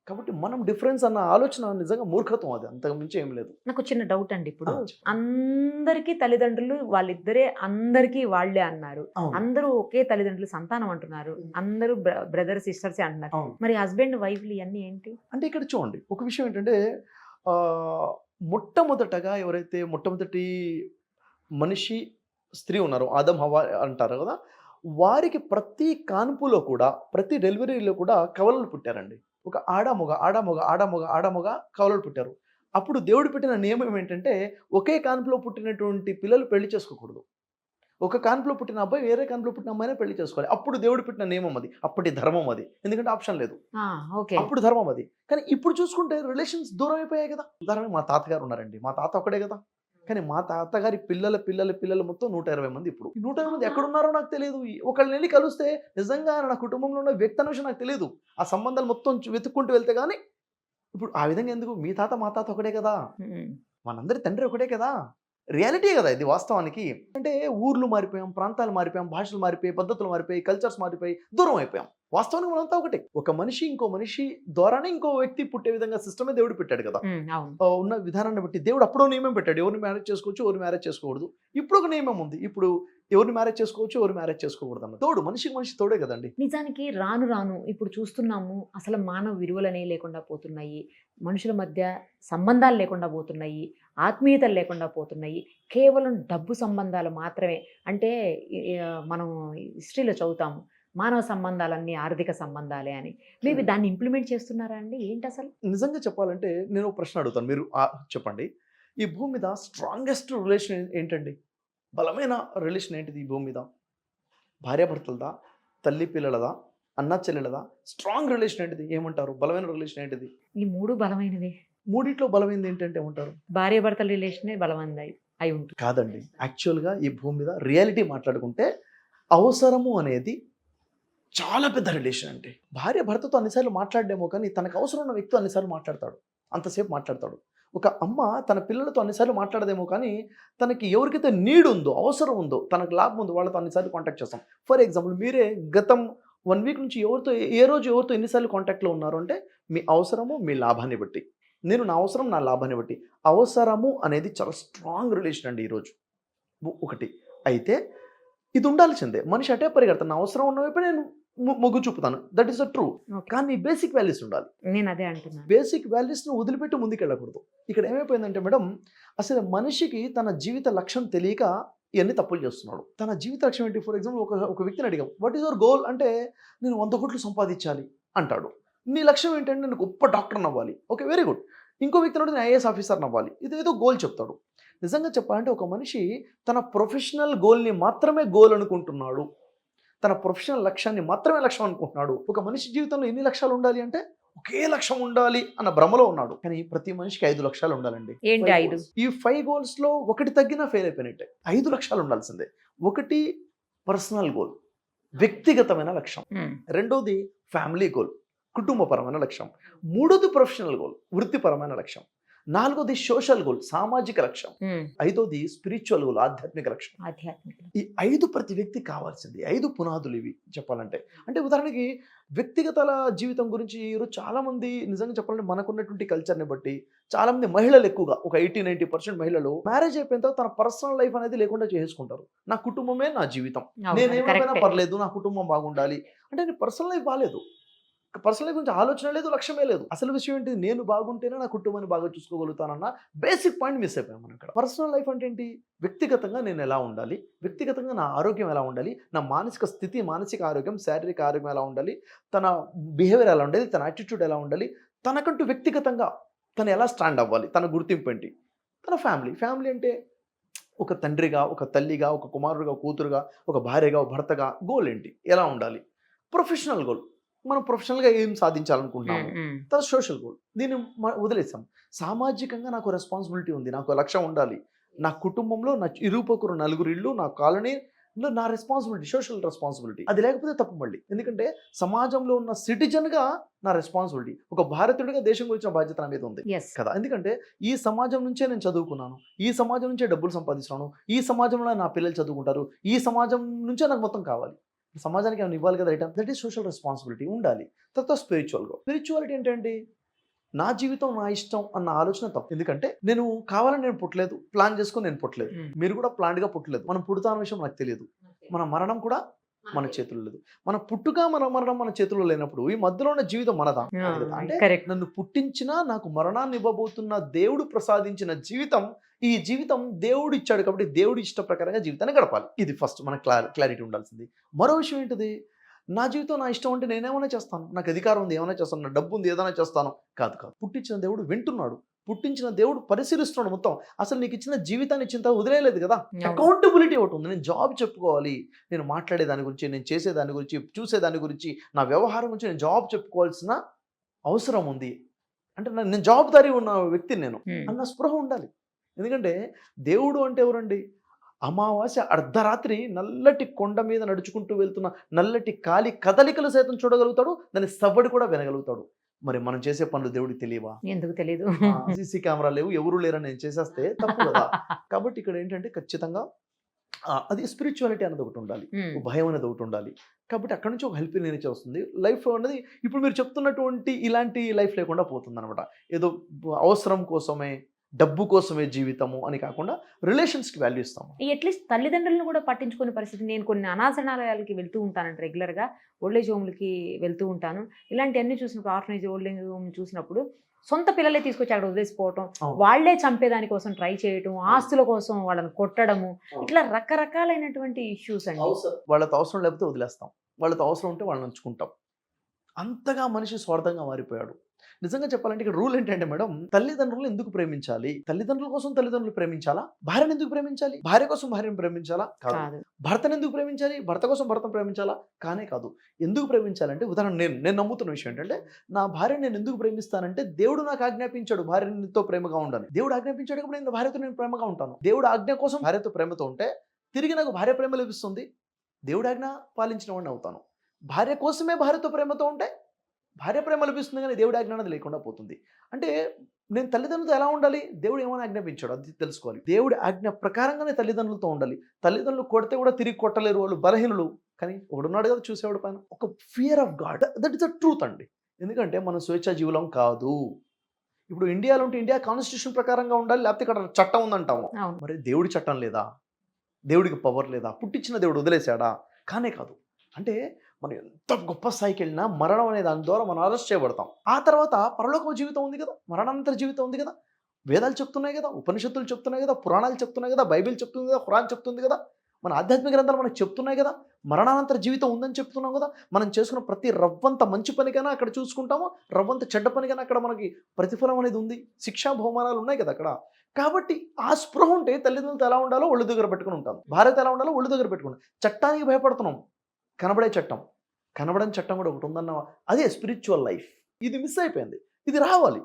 కాబట్టి మనం డిఫరెన్స్ అన్న ఆలోచన నిజంగా మూర్ఖత్వం. అది అంతకు మించి ఏం లేదు. నాకు చిన్న డౌట్ అండి. ఇప్పుడు అందరికీ తల్లిదండ్రులు వాళ్ళిద్దరే, అందరికీ వాళ్ళే అన్నారు. అందరూ ఒకే తల్లిదండ్రులు సంతానం అంటున్నారు, అందరూ బ్రదర్ సిస్టర్స్ అంటున్నారు. మరి హస్బెండ్ వైఫ్లు ఇవన్నీ ఏంటి అంటే? ఇక్కడ చూడండి, ఒక విషయం ఏంటంటే మొట్టమొదటగా ఎవరైతే మొట్టమొదటి మనిషి స్త్రీ ఉన్నారో, ఆదం హవ్వ అంటారు కదా, వారికి ప్రతి కాన్పులో కూడా, ప్రతి డెలివరీలో కూడా కవలలు పుట్టారండి. ఒక ఆడమొగ కవలలు పుట్టారు. అప్పుడు దేవుడు పెట్టిన నియమం ఏంటంటే ఒకే కాన్పులో పుట్టినటువంటి పిల్లలు పెళ్లి చేసుకోకూడదు. ఒక కాన్పులో పుట్టిన అబ్బాయి వేరే కాన్పులో పుట్టిన అమ్మాయినే పెళ్లి చేసుకోవాలి. అప్పుడు దేవుడు పెట్టిన నియమం అది, అప్పటి ధర్మం అది. ఎందుకంటే ఆప్షన్ లేదు, అప్పుడు ధర్మం అది. కానీ ఇప్పుడు చూసుకుంటే రిలేషన్స్ దూరం అయిపోయాయి కదా. ఉదాహరణకి మా తాతగారు ఉన్నారండి, మా తాత ఒకడే కదా. కానీ మా తాతగారి పిల్లలు మొత్తం 120 మంది. ఇప్పుడు 120 మంది ఎక్కడున్నారో నాకు తెలియదు. ఒకళ్ళని వెళ్ళి కలిస్తే నిజంగా నా కుటుంబంలో ఉన్న వ్యక్తి అనే విషయం నాకు తెలియదు. ఆ సంబంధాలు మొత్తం వెతుక్కుంటూ వెళ్తే కానీ ఇప్పుడు ఆ విధంగా ఎందుకు? మీ తాత మా తాత ఒకటే కదా, మనందరి తండ్రి ఒకటే కదా. రియాలిటీ కదా ఇది వాస్తవానికి. అంటే ఊర్లు మారిపోయాం, ప్రాంతాలు మారిపోయాం, భాషలు మారిపోయి, పద్ధతులు మారిపోయి, కల్చర్స్ మారిపోయి, దూరం అయిపోయాం. వాస్తవానికి మనంతా ఒకటే. ఒక మనిషి ఇంకో మనిషి ద్వారానే ఇంకో వ్యక్తి పుట్టే విధంగా సిస్టమే దేవుడు పెట్టాడు కదా. ఉన్న విధానాన్ని బట్టి దేవుడు అప్పుడో నియమం పెట్టాడు, ఎవరిని మ్యారేజ్ చేసుకోవచ్చు, ఎవరు మ్యారేజ్ చేసుకోకూడదు. ఇప్పుడు ఒక నియమం ఉంది, ఇప్పుడు ఎవరిని మ్యారేజ్ చేసుకోవచ్చు, ఎవరు మ్యారేజ్ చేసుకోకూడదు అన్న. తోడు మనిషికి మనిషి తోడే కదండి. నిజానికి రాను రాను ఇప్పుడు చూస్తున్నాము, అసలు మానవ విలువలనే లేకుండా పోతున్నాయి, మనుషుల మధ్య సంబంధాలు లేకుండా పోతున్నాయి, ఆత్మీయతలు లేకుండా పోతున్నాయి. కేవలం డబ్బు సంబంధాలు మాత్రమే. అంటే మనం హిస్టరీలో చదువుతాము, మానవ సంబంధాలన్నీ ఆర్థిక సంబంధాలే అని. మేబీ దాన్ని ఇంప్లిమెంట్ చేస్తున్నారా అండి? ఏంటి అసలు? నిజంగా చెప్పాలంటే నేను ఒక ప్రశ్న అడుగుతాను, మీరు చెప్పండి. ఈ భూమి మీద స్ట్రాంగెస్ట్ రిలేషన్ ఏంటండి? బలమైన రిలేషన్ ఏంటిది ఈ భూమి మీద? భార్యాభర్తలదా, తల్లి పిల్లలదా, అన్న చెల్లెలదా? స్ట్రాంగ్ రిలేషన్ ఏంటిది? ఏమంటారు? బలమైన రిలేషన్ ఏంటిది? ఈ 3 బలమైనవే. మూడిట్లో బలమైనది ఏంటంటే ఏమంటారు? భార్యాభర్తల రిలేషనే బలమైనది అయి ఉంటుంది. కాదండి. యాక్చువల్గా ఈ భూమి మీద రియాలిటీ మాట్లాడుకుంటే అవసరము అనేది చాలా పెద్ద రిలేషన్ అండి. భార్య భర్తతో అన్నిసార్లు మాట్లాడేమో కానీ తనకు అవసరం ఉన్న వ్యక్తితో అన్నిసార్లు మాట్లాడతాడు, అంతసేపు మాట్లాడతాడు. ఒక అమ్మ తన పిల్లలతో అన్నిసార్లు మాట్లాడదేమో కానీ తనకి ఎవరికైతే నీడ్ ఉందో, అవసరం ఉందో, తనకు లాభం ఉందో వాళ్ళతో అన్నిసార్లు కాంటాక్ట్ చేస్తాం. ఫర్ ఎగ్జాంపుల్ మీరే గతం 1 వీక్ నుంచి ఏ రోజు ఎవరితో ఎన్నిసార్లు కాంటాక్ట్లో ఉన్నారు అంటే మీ అవసరము మీ లాభాన్ని బట్టి. నేను నా అవసరం నా లాభాన్ని బట్టి. అవసరము అనేది చాలా స్ట్రాంగ్ రిలేషన్ అండి ఈరోజు. ఒకటి అయితే ఇది ఉండాల్సిందే. మనిషి అటే పరిగెడతాను, నా అవసరం ఉన్న వైపు నేను మొగ్గు చూపుతాను. That is the true. కానీ బేసిక్ వాల్యూస్ ఉండాలి. నేను అదే అంటున్నాను. బేసిక్ వాల్యూస్ను వదిలిపెట్టి ముందుకెళ్ళకూడదు. ఇక్కడ ఏమైపోయిందంటే మేడం, అసలు మనిషికి తన జీవిత లక్ష్యం తెలియక ఇవన్నీ తప్పులు చేస్తున్నాడు. తన జీవిత లక్ష్యం ఏంటి? ఫర్ ఎగ్జాంపుల్ ఒక వ్యక్తిని అడిగాం, వాట్ ఈస్ యువర్ గోల్ అంటే నేను 100 కోట్లు సంపాదించాలి అంటాడు. నీ లక్ష్యం ఏంటంటే నేను గొప్ప డాక్టర్ అవ్వాలి. Okay, very good. ఇంకో వ్యక్తి నేను ఐఏఎస్ ఆఫీసర్ అవ్వాలి. ఇదేదో గోల్ చెప్తాడు. నిజంగా చెప్పాలంటే ఒక మనిషి తన ప్రొఫెషనల్ గోల్ని మాత్రమే గోల్ అనుకుంటున్నాడు, తన ప్రొఫెషనల్ లక్ష్యాన్ని మాత్రమే లక్ష్యం అనుకుంటున్నాడు. ఒక మనిషి జీవితంలో ఎన్ని లక్ష్యాలు ఉండాలి అంటే ఒకే లక్ష్యం ఉండాలి అన్న భ్రమలో ఉన్నాడు. కానీ ప్రతి మనిషికి 5 లక్ష్యాలు ఉండాలండి. ఏంటి 5? ఈ 5 గోల్స్లో ఒకటి తగ్గినా ఫెయిల్ అయిపోయినట్టే. 5 లక్ష్యాలు ఉండాల్సిందే. ఒకటి పర్సనల్ గోల్, వ్యక్తిగతమైన లక్ష్యం. రెండోది ఫ్యామిలీ గోల్, కుటుంబపరమైన లక్ష్యం. మూడోది ప్రొఫెషనల్ గోల్, వృత్తిపరమైన లక్ష్యం. నాలుగోది సోషల్ గోల్, సామాజిక లక్ష్యం. ఐదోది స్పిరిచువల్ గోల్, ఆధ్యాత్మిక లక్ష్యం. ఈ 5 ప్రతి వ్యక్తికి కావాల్సింది. 5 పునాదులు ఇవి చెప్పాలంటే. అంటే ఉదాహరణకి వ్యక్తిగత జీవితం గురించి ఈరోజు చాలా మంది నిజంగా చెప్పాలంటే మనకున్నటువంటి కల్చర్ని బట్టి చాలా మంది మహిళలు ఎక్కువగా ఒక 80-90% మహిళలు మ్యారేజ్ అయిపోయిన తర్వాత తన పర్సనల్ లైఫ్ అనేది లేకుండా చేసుకుంటారు. నా కుటుంబమే నా జీవితం, నేనేమైనా పర్లేదు, నా కుటుంబం బాగుండాలి అంటే నీ పర్సనల్ లైఫ్ బాగాలేదు, పర్సనల్ లైఫ్ గురించి ఆలోచన లేదు, లక్ష్యమే లేదు. అసలు విషయం ఏంటి? నేను బాగుంటేనే నా కుటుంబాన్ని బాగా చూసుకోగలుగుతానన్న బేసిక్ పాయింట్ మిస్ అయిపోయాం మనం ఇక్కడ. పర్సనల్ లైఫ్ అంటే ఏంటి? వ్యక్తిగతంగా నేను ఎలా ఉండాలి, వ్యక్తిగతంగా నా ఆరోగ్యం ఎలా ఉండాలి, నా మానసిక స్థితి, మానసిక ఆరోగ్యం, శారీరక ఆరోగ్యం ఎలా ఉండాలి, తన బిహేవియర్ ఎలా ఉండాలి, తన యాటిట్యూడ్ ఎలా ఉండాలి, తనకంటూ వ్యక్తిగతంగా తను ఎలా స్టాండ్ అవ్వాలి, తన గుర్తింపు ఏంటి, తన ఫ్యామిలీ అంటే ఒక తండ్రిగా, ఒక తల్లిగా, ఒక కుమారుడుగా, కూతురుగా, ఒక భార్యగా, ఒక భర్తగా గోల్ ఏంటి, ఎలా ఉండాలి. ప్రొఫెషనల్ గోల్, మనం ప్రొఫెషనల్గా ఏం సాధించాలనుకుంటున్నాము. తర్వాత సోషల్ గోల్, దీన్ని వదిలేసాం. సామాజికంగా నాకు రెస్పాన్సిబిలిటీ ఉంది, నాకు లక్ష్యం ఉండాలి, నా కుటుంబంలో నా ఇరుపొకరు 4 ఇళ్ళు, నా కాలనీలో నా రెస్పాన్సిబిలిటీ, సోషల్ రెస్పాన్సిబిలిటీ. అది లేకపోతే తప్పు మళ్ళీ. ఎందుకంటే సమాజంలో ఉన్న సిటిజన్గా నా రెస్పాన్సిబిలిటీ, ఒక భారతీయుడిగా దేశం గురించిన బాధ్యత నా మీద ఉంది కదా. ఎందుకంటే ఈ సమాజం నుంచే నేను చదువుకున్నాను, ఈ సమాజం నుంచే డబ్బులు సంపాదిస్తున్నాను, ఈ సమాజంలో నా పిల్లలు చదువుకుంటారు, ఈ సమాజం నుంచే నాకు మొత్తం కావాలి, సమాజానికి ఏమైనా ఇవ్వాలి కదా right. That is social responsibility ఉండాలి. తర్వాత స్పిరిచువాలిటీ ఏంటంటే నా జీవితం నా ఇష్టం అన్న ఆలోచన తప్పు. ఎందుకంటే నేను కావాలని నేను పుట్టలేదు, ప్లాన్ చేసుకొని నేను పుట్టలేదు, మీరు కూడా ప్లాన్డ్గా పుట్టలేదు. మనం పుడతాన విషయం నాకు తెలియదు, మన మరణం కూడా మన చేతుల్లో లేదు. మన పుట్టుక మన మరణం మన చేతుల్లో లేనప్పుడు ఈ మధ్యలో ఉన్న జీవితం మనదా? అంటే నన్ను పుట్టించినా నాకు మరణాన్ని ఇవ్వబోతున్న దేవుడు ప్రసాదించిన జీవితం, ఈ జీవితం దేవుడు ఇచ్చాడు కాబట్టి దేవుడి ఇష్ట ప్రకారంగా జీవితాన్ని గడపాలి. ఇది ఫస్ట్ మన క్లారిటీ ఉండాల్సింది. మరో విషయం ఏంటిది? నా జీవితం నా ఇష్టం అంటే నేనేమైనా చేస్తాను, నాకు అధికారం ఉంది ఏమైనా చేస్తాను, నా డబ్బు ఉంది ఏదైనా చేస్తాను. కాదు. పుట్టించిన దేవుడు వింటున్నాడు, పుట్టించిన దేవుడు పరిశీలిస్తున్నాడు మొత్తం. అసలు నీకు ఇచ్చిన జీవితాన్ని ఇచ్చిన వదిలేదు కదా. అకౌంటబిలిటీ ఒకటి ఉంది. నేను జాబ్ చెప్పుకోవాలి, నేను మాట్లాడే దాని గురించి, నేను చేసే దాని గురించి, చూసే దాని గురించి, నా వ్యవహారం గురించి నేను జాబ్ చెప్పుకోవాల్సిన అవసరం ఉంది. అంటే నేను జవాబుదారీ ఉన్న వ్యక్తిని నేను అన్న స్పృహ ఉండాలి. ఎందుకంటే దేవుడు అంటే ఎవరండి? అమావాస్య అర్ధరాత్రి నల్లటి కొండ మీద నడుచుకుంటూ వెళ్తున్న నల్లటి కాలి కదలికలు సైతం చూడగలుగుతాడు, దాని సవ్వడి కూడా వినగలుగుతాడు. మరి మనం చేసే పనులు దేవుడికి తెలియవా? ఎందుకు తెలియదు? సీసీ కెమెరా లేవు, ఎవరు లేరని నేను చేసేస్తే తప్పు కదా. కాబట్టి ఇక్కడ ఏంటంటే ఖచ్చితంగా అది స్పిరిచువాలిటీ అనేది ఒకటి ఉండాలి, భయం అనేది ఒకటి ఉండాలి. కాబట్టి అక్కడ నుంచి ఒక హెల్ప్ నేచర్ వస్తుంది. లైఫ్ అనేది ఇప్పుడు మీరు చెప్తున్నటువంటి ఇలాంటి లైఫ్ లేకుండా పోతుంది అనమాట. ఏదో అవసరం కోసమే, డబ్బు కోసమే జీవితము అని కాకుండా రిలేషన్స్కి వాల్యూ ఇస్తాము. అట్లీస్ట్ తల్లిదండ్రులను కూడా పట్టించుకునే పరిస్థితి. నేను కొన్ని అనాథాలయాలకి వెళ్తూ ఉంటానంట, రెగ్యులర్గా ఓల్డేజ్ హోమ్లకి వెళ్తూ ఉంటాను. ఇలాంటివన్నీ చూసినప్పుడు, ఆర్ఫనేజ్ ఓల్డేజ్ హోమ్ చూసినప్పుడు సొంత పిల్లలే తీసుకొచ్చి అక్కడ వదిలేసిపోవటం, వాళ్లే చంపేదాని కోసం ట్రై చేయటం, ఆస్తుల కోసం వాళ్ళని కొట్టడము, ఇట్లా రకరకాలైనటువంటి ఇష్యూస్ అండి. వాళ్ళతో అవసరం లేకపోతే వదిలేస్తాం, వాళ్ళతో అవసరం ఉంటే వాళ్ళని ఉంచుకుంటాం. అంతగా మనిషి స్వార్థంగా మారిపోయాడు. నిజంగా చెప్పాలంటే ఇక్కడ రూల్ ఏంటంటే మేడం, తల్లిదండ్రులను ఎందుకు ప్రేమించాలి? తల్లిదండ్రుల కోసం తల్లిదండ్రులు ప్రేమించాలా? భార్యను ఎందుకు ప్రేమించాలి? భార్య కోసం భార్యను ప్రేమించాలా? కాదు. కాదు. భర్తను ఎందుకు ప్రేమించాలి? భర్త కోసం భర్తను ప్రేమించాలా? కానే కాదు. ఎందుకు ప్రేమించాలంటే, ఉదాహరణ నేను నమ్ముతున్న విషయం ఏంటంటే, నా భార్యను నేను ఎందుకు ప్రేమిస్తానంటే, దేవుడు నాకు ఆజ్ఞాపించాడు భార్యతో ప్రేమగా ఉండని. దేవుడు ఆజ్ఞాపించాడు కాబట్టి నేను భార్యతో నేను ప్రేమగా ఉంటాను. దేవుడు ఆజ్ఞ కోసం భార్యతో ప్రేమతో ఉంటే తిరిగి నాకు భార్య ప్రేమ లభిస్తుంది. దేవుడు ఆజ్ఞ పాలించిన వాడిని అవుతాను. భార్య కోసమే భార్యతో ప్రేమతో ఉంటే భార్య ప్రేమ లభిస్తుంది, కానీ దేవుడి ఆజ్ఞ అనేది లేకుండా పోతుంది. అంటే నేను తల్లిదండ్రులతో ఎలా ఉండాలి? దేవుడు ఏమైనా ఆజ్ఞాపించాడు అది తెలుసుకోవాలి. దేవుడి ఆజ్ఞ ప్రకారంగానే తల్లిదండ్రులతో ఉండాలి. తల్లిదండ్రులు కొడితే కూడా తిరిగి కొట్టలేరు, వాళ్ళు బలహీనులు. కానీ ఒకడున్నాడు కదా చూసేవాడు పైన, ఒక fear of God, that is the truth అండి. ఎందుకంటే మనం స్వేచ్ఛా జీవులం కాదు. ఇప్పుడు ఇండియాలో ఉంటే ఇండియా కాన్స్టిట్యూషన్ ప్రకారంగా ఉండాలి, లేకపోతే ఇక్కడ చట్టం ఉందంటాము. అవును. మరి దేవుడి చట్టం లేదా? దేవుడికి పవర్ లేదా? పుట్టించిన దేవుడు వదిలేశాడా? కానే కాదు. అంటే మనం ఎంత గొప్ప స్థాయికి వెళ్ళినా మరణం అనే దాని ద్వారా మనం అరెస్ట్ చేయబడతాం. ఆ తర్వాత పరలోక జీవితం ఉంది కదా, మరణానంతర జీవితం ఉంది కదా. వేదాలు చెప్తున్నాయి కదా, ఉపనిషత్తులు చెప్తున్నాయి కదా, పురాణాలు చెప్తున్నాయి కదా, బైబిల్ చెప్తుంది కదా, ఖురాన్ చెప్తుంది కదా, మన ఆధ్యాత్మిక గ్రంథాలు మనకు చెప్తున్నాయి కదా, మరణానంతర జీవితం ఉందని చెప్తున్నాం కదా. మనం చేసుకున్న ప్రతి రవ్వంత మంచి పనికైనా అక్కడ చూసుకుంటాము, రవ్వంత చెడ్డ పనికైనా అక్కడ మనకి ప్రతిఫలం అనేది ఉంది, శిక్షా బహుమానాలు ఉన్నాయి కదా అక్కడ. కాబట్టి ఆ స్పృహ ఉంటే తల్లిదండ్రులతో ఎలా ఉండాలో ఒళ్ళు దగ్గర పెట్టుకుని ఉంటాం, భార్యతో ఎలా ఉండాలో ఒళ్ళు దగ్గర పెట్టుకుని. చట్టానికి భయపడుతున్నాం, కనబడే చట్టం, కనబడని చట్టం కూడా ఒకటి ఉందన్న, అదే స్పిరిచువల్ లైఫ్. ఇది మిస్ అయిపోయింది. ఇది రావాలి.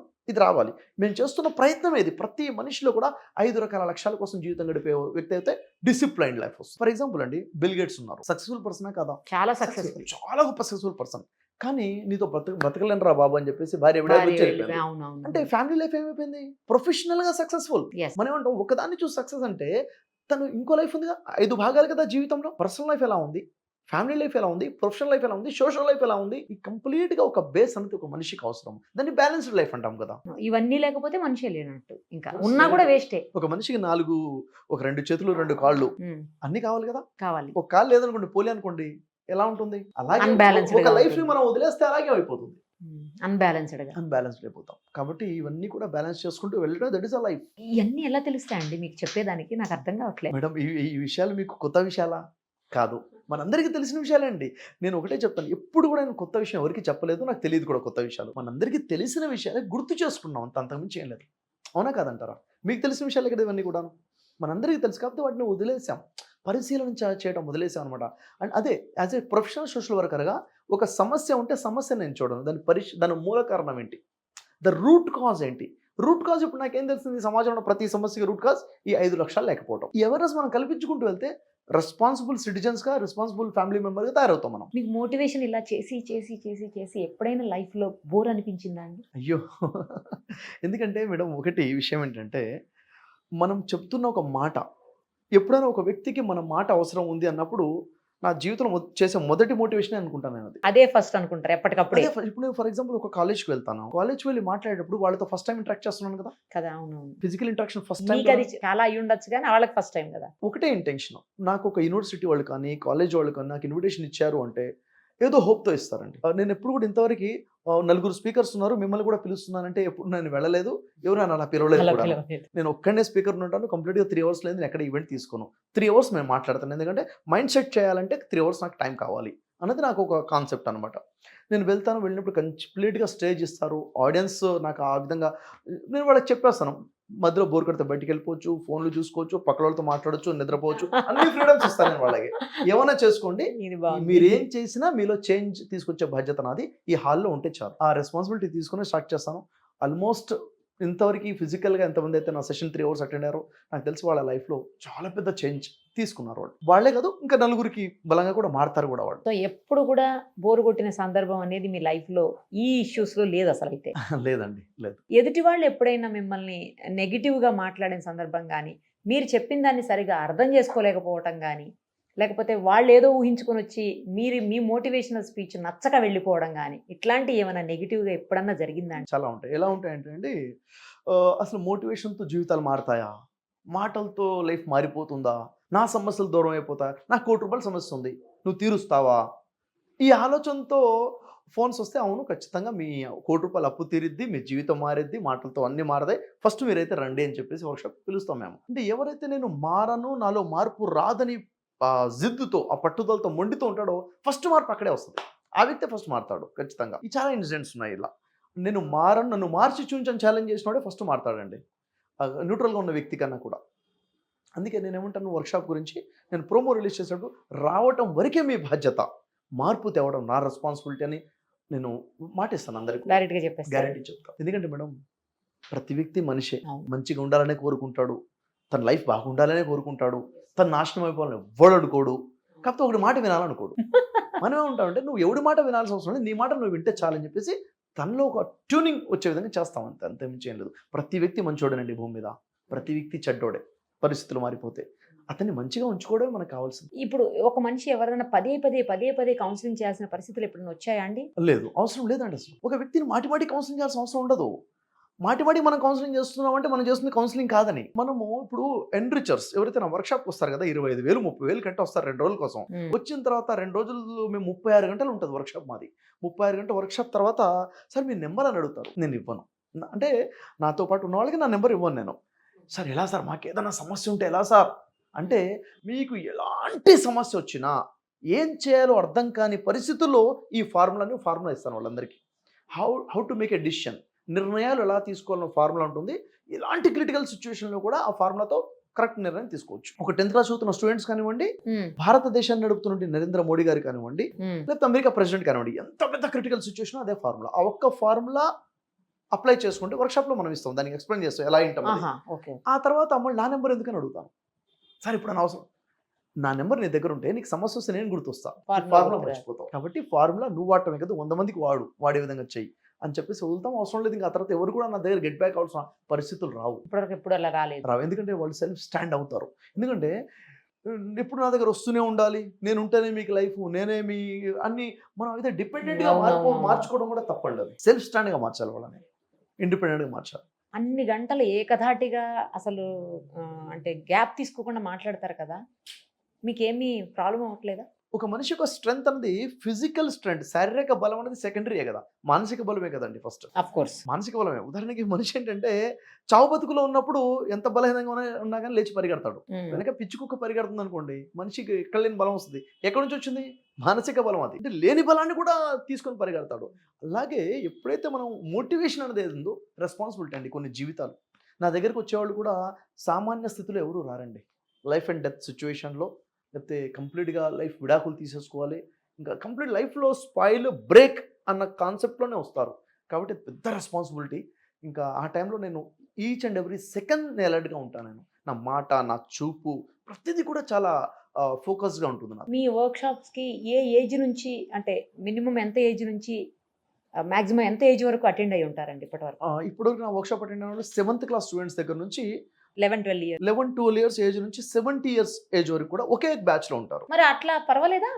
మేము చేస్తున్న ప్రయత్నం ఏది? ప్రతి మనిషిలో కూడా 5 రకాల లక్ష్యాల కోసం జీవితం గడిపే వ్యక్తి అయితే డిసిప్లైన్డ్ లైఫ్ వస్తుంది. ఫర్ ఎగ్జాంపుల్ అండి, బిల్ గేట్స్ ఉన్నారు, సక్సెస్ఫుల్ పర్సనా కదా? చాలా సక్సెస్ఫుల్, చాలా గొప్ప సక్సెస్ఫుల్ పర్సన్. కానీ నీతో బతకలేను రా బాబు అని చెప్పేసి భార్య అంటే ఫ్యామిలీ లైఫ్ ఏమైపోయింది? ప్రొఫెషనల్ గా సక్సెస్ఫుల్. మనం ఏమంటాం, ఒకదాన్ని చూసి సక్సెస్ అంటే తను ఇంకో లైఫ్ ఉంది కదా, 5 భాగాలు కదా జీవితంలో. పర్సనల్ లైఫ్ ఎలా ఉంది, ఫ్యామిలీ లైఫ్ ఎలా ఉంది, ప్రొఫెషనల్ లైఫ్ ఎలా ఉంది, సోషల్ లైఫ్ ఎలా ఉంది, ఈ కంప్లీట్ గా ఒక బేస్ అనేది ఒక మనిషికి అవసరం. దాన్ని బ్యాలెన్స్డ్ లైఫ్ అంటాం కదా. ఇవన్నీ లేకపోతే మనిషి లేనట్టు, ఇంకా ఉన్నా కూడా వేస్టే. ఒక మనిషికి 4, ఒక 2 చేతులు, 2 కాళ్ళు, అన్ని కావాలి కదా. కావాలి. ఒక కాళ్ళు లేదనుకోండి, పోలే అనుకోండి, ఎలా ఉంటుంది? అలాగే Unbalanced ఒక గా లైఫ్ ని ఉంటుంది. మనం వదిలేస్తే అలాగే అయిపోతుంది, అన్బ్యాలెన్స్డ్ అయిపోతాం. కాబట్టి ఇవన్నీ కూడా బ్యాలెన్స్ చేసుకుంటూ వెళ్ళడం, దట్ ఇస్ అ లైఫ్. ఇవన్నీ ఎలా తెలుస్తాయండి మీకు చెప్పేదానికి? నాకు అర్థం కావట్లేదు మేడం, ఈ విషయాలు మీకు కొత్త విషయాలా? కాదు, మనందరికీ తెలిసిన విషయాలే అండి. నేను ఒకటే చెప్తాను, ఎప్పుడు కూడా నేను కొత్త విషయం ఎవరికి చెప్పలేదు, నాకు తెలియదు కూడా కొత్త విషయాలు. మనందరికీ తెలిసిన విషయాలే గుర్తు చేసుకున్నాం, అంతకుమించి ఏం లేదు. అవునా కాదంటారా? మీకు తెలిసిన విషయాలే కదా ఇవన్నీ కూడా, మనందరికీ తెలుసు. కాబట్టి వాటిని వదిలేసాం, పరిశీలన చేయడం వదిలేసాం అనమాట. అండ్ అదే యాజ్ ఏ ప్రొఫెషనల్ సోషల్ వర్కర్గా ఒక సమస్య ఉంటే సమస్య నేను చూడను, దాని మూల కారణం ఏంటి, ద రూట్ కాజ్ ఏంటి. రూట్ కాజ్ ఇప్పుడు నాకేం తెలిసింది, సమాజంలో ప్రతి సమస్యకి రూట్ కాజ్ ఈ 5 లక్షలు లేకపోవడం. ఈ అవేర్నెస్ మనం కల్పించుకుంటూ వెళ్తే రెస్పాన్సిబుల్ సిటిజన్స్గా, రెస్పాన్సిబుల్ ఫ్యామిలీ మెంబర్గా తయారవుతాం మనం. మీకు మోటివేషన్ ఇలా చేసి చేసి చేసి చేసి ఎప్పుడైనా లైఫ్లో బోర్ అనిపించిందా అండి? అయ్యో, ఎందుకంటే మేడం ఒకటి విషయం ఏంటంటే, మనం చెప్తున్న ఒక మాట, ఎప్పుడైనా ఒక వ్యక్తికి మన మాట అవసరం ఉంది అన్నప్పుడు నా జీవితంలో చేసే మొదటి మోటివేషన్ అనుకుంటాను నేను. అదే ఫస్ట్ అనుకుంటారు ఎప్పటికప్పుడు. ఇప్పుడు నేను ఫర్ ఎగ్జాంపుల్ ఒక కాలేజ్కి వెళ్తాను, కాలేజ్కి వెళ్ళి మాట్లాడేటప్పుడు వాళ్ళతో ఫస్ట్ టైం ఇంటరాక్ట్ చేస్తున్నాను కదా. అవునవును. Physical interaction first time. అది చాలా అయి ఉండొచ్చు కానీ వాళ్ళకి ఫస్ట్ టైం కదా. ఒకటే ఇంటెన్షన్, నాకు ఒక యూనివర్సిటీ వాళ్ళు కానీ కాలేజ్ వాళ్ళు కానీ నాకు ఇన్విటేషన్ ఇచ్చారు అంటే ఏదో హోప్తో ఇస్తారండి. నేను ఎప్పుడు కూడా ఇంతవరకు 4 స్పీకర్స్ ఉన్నారు, మిమ్మల్ని కూడా పిలుస్తున్నానంటే ఎప్పుడు నేను వెళ్ళలేదు, ఎవరు నన్ను అలా పిలవలేదు కూడా. నేను ఒక్కనే స్పీకర్ ఉంటాను, కంప్లీట్గా 3 అవర్స్ లేదు నేను ఎక్కడ ఈవెంట్ తీసుకోను. 3 అవర్స్ నేను మాట్లాడతాను, ఎందుకంటే మైండ్ సెట్ చేయాలంటే 3 అవర్స్ నాకు టైం కావాలి అన్నది నాకు ఒక కాన్సెప్ట్ అనమాట. నేను వెళ్తాను, వెళ్ళినప్పుడు కంప్లీట్గా స్టేజ్ ఇస్తారు, ఆడియన్స్ నాకు ఆ విధంగా నేను వాళ్ళకి చెప్పేస్తాను, మధ్యలో బోర్ కొడితే బయటికి వెళ్ళిపోవచ్చు, ఫోన్లు చూసుకోవచ్చు, పక్కన వాళ్ళతో మాట్లాడచ్చు, నిద్రపోవచ్చు, అన్ని ఫ్రీడమ్స్ ఇస్తాను నేను వాళ్ళకి. ఏమైనా చేసుకోండి, మీరేం చేసినా మీలో చేంజ్ తీసుకొచ్చే బాధ్యత నాది, ఈ హాల్లో ఉంటే చాలు. ఆ రెస్పాన్సిబిలిటీ తీసుకుని స్టార్ట్ చేస్తాను. ఆల్మోస్ట్ ఇంతవరకు ఫిజికల్గా ఎంతమంది అయితే నా సెషన్ 3 అవర్స్ అటెండ్ అయ్యారో నాకు తెలిసి వాళ్ళ లైఫ్లో చాలా పెద్ద చేంజ్ తీసుకున్నారు వాళ్ళే కాదు, ఇంకా నలుగురికి బలంగా కూడా మారుతారు కూడా వాళ్ళు. సో ఎప్పుడు కూడా బోర్ కొట్టిన సందర్భం అనేది మీ లైఫ్లో ఈ ఇష్యూస్లో లేదు అసలు అయితే? లేదండి, లేదు. ఎదుటి వాళ్ళు ఎప్పుడైనా మిమ్మల్ని నెగిటివ్గా మాట్లాడిన సందర్భం కానీ, మీరు చెప్పిన దాన్ని సరిగా అర్థం చేసుకోలేకపోవటం కానీ, లేకపోతే వాళ్ళు ఏదో ఊహించుకొని వచ్చి మీ మోటివేషనల్ స్పీచ్ నచ్చక వెళ్ళిపోవడం కానీ, ఇట్లాంటి ఏమైనా నెగిటివ్గా ఎప్పుడన్నా జరిగిందా? చాలా ఉంటాయి. ఎలా ఉంటాయంటే అండి, అసలు మోటివేషన్తో జీవితాలు మారుతాయా, మాటలతో లైఫ్ మారిపోతుందా, నా సమస్యలు దూరం అయిపోతాయా, నాకు ₹1,00,00,000 సమస్య ఉంది నువ్వు తీరుస్తావా, ఈ ఆలోచనతో ఫోన్స్ వస్తే అవును ఖచ్చితంగా మీ ₹1,00,00,000 అప్పు తీరిద్ది, మీ జీవితం మారిద్ది, మాటలతో అన్నీ మారదాయి, ఫస్ట్ మీరైతే రండి అని చెప్పేసి వర్క్షాప్ పిలుస్తాం మేము. అంటే ఎవరైతే నేను మారను, నాలో మార్పు రాదని జిద్దుతో ఆ పట్టుదలతో మొండితో ఉంటాడో ఫస్ట్ మార్పు అక్కడే వస్తుంది. ఆ వ్యక్తి ఫస్ట్ మారుతాడు ఖచ్చితంగా. ఈ చాలా ఇన్సిడెంట్స్ ఉన్నాయి ఇలా. నేను మారను, నన్ను మార్చి చూపించని ఛాలెంజ్ చేసినోడే ఫస్ట్ మారుతాడండి, న్యూట్రల్గా ఉన్న వ్యక్తి కన్నా కూడా. అందుకే నేను ఏమంటాను, వర్క్షాప్ గురించి నేను ప్రోమో రిలీజ్ చేసినప్పుడు రావటం వరకే మీ బాధ్యత, మార్పు తేవడం నా రెస్పాన్సిబిలిటీ అని నేను మాటిస్తాను అందరికీ, డైరెక్ట్ గా చెప్పేసి గ్యారెంటీ చెప్తాను. ఎందుకంటే మేడం, ప్రతి వ్యక్తి మనిషే, అవును. మంచిగా ఉండాలనే కోరుకుంటాడు, తన లైఫ్ బాగుండాలనే కోరుకుంటాడు, తన నాశనం అయిపోవాలని ఎవ్వడు అనుకోడు. కాకపోతే ఒకటి మాట వినాలనుకోడు. మనం ఏమంటామంటే, నువ్వు ఎవడి మాట వినాల్సిన అవసరం లేదు, నీ మాట నువ్వు వింటే చాలని చెప్పేసి తనలో ఒక ట్యూనింగ్ వచ్చే విధంగా చేస్తాం, అంతే, అంతేమించి ఏం లేదు. ప్రతి వ్యక్తి మంచోడేనండి భూమి మీద, ప్రతి వ్యక్తి చెడ్డోడే. పరిస్థితులు మారిపోతే అతన్ని మంచిగా ఉంచుకోవడమే మనకు కావాల్సింది. ఇప్పుడు ఒక మనిషి ఎవరైనా పదే పదే కౌన్సిలింగ్ చేయాల్సిన పరిస్థితులు ఎప్పుడైనా వచ్చాయా అండి? లేదు, అవసరం లేదండి. అసలు ఒక వ్యక్తిని మాటి కౌన్సిలింగ్ చేయాల్సిన అవసరం ఉండదు. మాటి మనం కౌన్సిలింగ్ చేస్తున్నామంటే మనం చేస్తుంది కౌన్సిలింగ్ కాదని. మనము ఇప్పుడు ఎన్రిచర్స్ ఎవరైతే నా వర్క్షాప్కి వస్తారు కదా, 25,000 30,000 కంటే వస్తారు 2 రోజుల కోసం. వచ్చిన తర్వాత 2 రోజులు మేము 36 గంటలు ఉంటుంది వర్క్షాప్ మాది. 36 గంటల వర్క్షాప్ తర్వాత సార్ మీ నెంబర్ అని అడుగుతారు. నేను ఇవ్వను. అంటే నాతో పాటు ఉన్న వాళ్ళకి నా నెంబర్ ఇవ్వను నేను. సార్ ఎలా సార్, మాకు ఏదైనా సమస్య ఉంటే ఎలా సార్ అంటే, మీకు ఎలాంటి సమస్య వచ్చినా ఏం చేయాలో అర్థం కాని పరిస్థితుల్లో ఈ ఫార్ములా ఇస్తాను వాళ్ళందరికీ. How to make a decision, నిర్ణయాలు ఎలా తీసుకోవాలన్న ఫార్ములా ఉంటుంది. ఇలాంటి క్రిటికల్ సిచ్యువేషన్లో కూడా ఆ ఫార్ములాతో కరెక్ట్ నిర్ణయం తీసుకోవచ్చు. ఒక 10th క్లాస్ చదువుతున్న స్టూడెంట్స్ కానివ్వండి, భారతదేశాన్ని నడుపుతున్న నరేంద్ర మోడీ గారు కానివ్వండి, లేకపోతే అమెరికా ప్రెసిడెంట్ కానివ్వండి, ఎంత పెద్ద క్రిటికల్ సిచ్యువేషన్ అదే ఫార్ములా. ఆ ఒక్క ఫార్ములా అప్లై చేసుకుంటే వర్క్షాప్లో మనం ఇస్తాం, దానికి ఎక్స్ప్లెయిన్ చేస్తాం ఎలా వింటాం. ఆ తర్వాత అమ్మ నా నెంబర్ ఎందుకని అడుగుతాను. సార్ ఇప్పుడు నా అవసరం, నా నెంబర్ నీ దగ్గర ఉంటే నీకు సమస్య వస్తే నేను గుర్తొస్తాను, ఫార్ములా మర్చిపోతావు. కాబట్టి ఫార్ములా నువ్వు వాడటమే కదా, 100 మందికి వాడే విధంగా చెయ్యి అని చెప్పేసి వదులుతాం. అవసరం లేదు. ఇంకా ఆ తర్వాత ఎవరు కూడా నా దగ్గర గెట్ బ్యాక్ అవసరం పరిస్థితులు రావు. ఇప్పుడు అలా రావు. ఎందుకంటే వాళ్ళు సెల్ఫ్ స్టాండ్ అవుతారు. ఎందుకంటే ఎప్పుడు నా దగ్గర వస్తూనే ఉండాలి, నేను ఉంటేనే మీకు లైఫ్, నేనే మీ అన్ని, మనం అయితే డిపెండెంట్గా మార్చుకోవడం కూడా తప్పండి. అది సెల్ఫ్ స్టాండ్గా మార్చాలి, వాళ్ళని ఇండిపెండెంట్గా మార్చాలి. అన్ని గంటలు ఏకధాటిగా అసలు అంటే గ్యాప్ తీసుకోకుండా మాట్లాడతారు కదా, మీకేమీ ప్రాబ్లం అవ్వట్లేదా? ఒక మనిషి యొక్క స్ట్రెంగ్త్ అనేది ఫిజికల్ స్ట్రెంగ్త్, శారీరక బలం అనేది సెకండరీయే కదా, మానసిక బలమే కదండి ఫస్ట్. ఆఫ్ కోర్స్ మానసిక బలమే. ఉదాహరణకి మనిషి ఏంటంటే చావు బతుకులో ఉన్నప్పుడు ఎంత బలహీనంగా ఉన్నా కానీ లేచి పరిగెడతాడు. వెనక పిచ్చి కుక్క పరిగెడుతుంది అనుకోండి, మనిషికి ఎక్కడ లేని బలం వస్తుంది. ఎక్కడి నుంచి వచ్చింది? మానసిక బలం. అది అంటే లేని బలాన్ని కూడా తీసుకొని పరిగెడతాడు. అలాగే ఎప్పుడైతే మనం మోటివేషన్ అనేది ఉందో, రెస్పాన్సిబిలిటీ అండి. కొన్ని జీవితాలు నా దగ్గరికి వచ్చేవాళ్ళు కూడా సామాన్య స్థితిలో ఎవరు రారండి. లైఫ్ అండ్ డెత్ సిచ్యువేషన్లో, లేకపోతే కంప్లీట్గా లైఫ్ విడాకులు తీసేసుకోవాలి, ఇంకా కంప్లీట్ లైఫ్లో స్పాయిల్ బ్రేక్ అన్న కాన్సెప్ట్లోనే వస్తారు. కాబట్టి పెద్ద రెస్పాన్సిబిలిటీ. ఇంకా ఆ టైంలో నేను ఈచ్ అండ్ ఎవ్రీ సెకండ్ నేను అలర్ట్గా ఉంటాను. నేను నా మాట, నా చూపు, ప్రతిదీ కూడా చాలా ఫోకస్గా ఉంటుంది నాకు. మీ వర్క్షాప్స్కి ఏ ఏజ్ నుంచి, అంటే మినిమం ఎంత ఏజ్ నుంచి మాక్సిమం ఎంత ఏజ్ వరకు అటెండ్ అయ్యి ఉంటారండి ఇప్పటివరకు? ఇప్పుడు నా వర్క్షాప్ అటెండ్ అయిన వాళ్ళు 7th క్లాస్ స్టూడెంట్స్ దగ్గర నుంచి 11-12 ఇయర్స్ ఏజ్ నుంచి 70 ఇయర్స్ ఏజ్ వరకు కూడా ఒకే బ్యాచ్ లో ఉంటారు. మరి అట్లా పర్వాలేదు.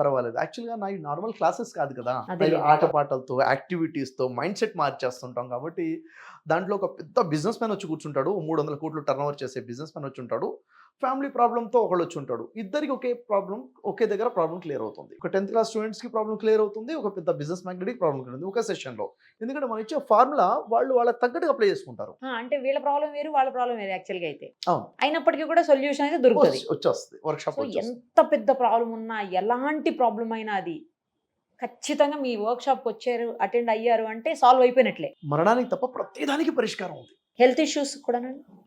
యాక్చువల్గా నా నార్మల్ క్లాసెస్ కాదు కదా, ఆటపాటలతో, యాక్టివిటీస్ తో మైండ్ సెట్ మార్చేస్తుంటాం. కాబట్టి దాంట్లో ఒక పెద్ద బిజినెస్ మ్యాన్ వచ్చి కూర్చుంటాడు, 300 కోట్లు టర్న్ ఓవర్ చేసే బిజినెస్ మ్యాన్ వచ్చి ఉంటాడు, ఫ్యామిలీ ప్రాబ్లంతో ఒకళ్ళు వచ్చి ఉంటాడు. ఇద్దరికి ఒకే దగ్గర ప్రాబ్లం క్లియర్ అవుతుంది. ఒక 10th క్లాస్ స్టూడెంట్స్ కి ప్రాబ్లం క్లియర్ అవుతుంది, ఒక పెద్ద బిజినెస్ మ్యాగ్నెట్కి ప్రాబ్లం క్లియర్ అవుతుంది ఒక సెషన్ లో. ఎందుకంటే మనం ఇచ్చే ఫార్ములా వాళ్ళు వాళ్ళ తగ్గట్టుగా అప్లై చేసుకుంటారు. అంటే వీళ్ళ ప్రాబ్లం వేరు, వాళ్ళ ప్రాబ్లం వేరు యాక్చువల్గా అయితే. అయినప్పటికీ కూడా సొల్యూషన్ అయితే దొరుకుతుంది, వచ్చేస్తుంది వర్క్షాప్. ఎంత పెద్ద ప్రాబ్లం ఉన్నా, ఎలాంటి ప్రాబ్లం అయినా అది ఖచ్చితంగా మీ వర్క్షాప్కి వచ్చారు, అటెండ్ అయ్యారు అంటే సాల్వ్ అయిపోయినట్లే. మరణానికి తప్ప ప్రతిదానికి పరిష్కారం ఉంది. హెల్త్ ఇష్యూస్ కూడా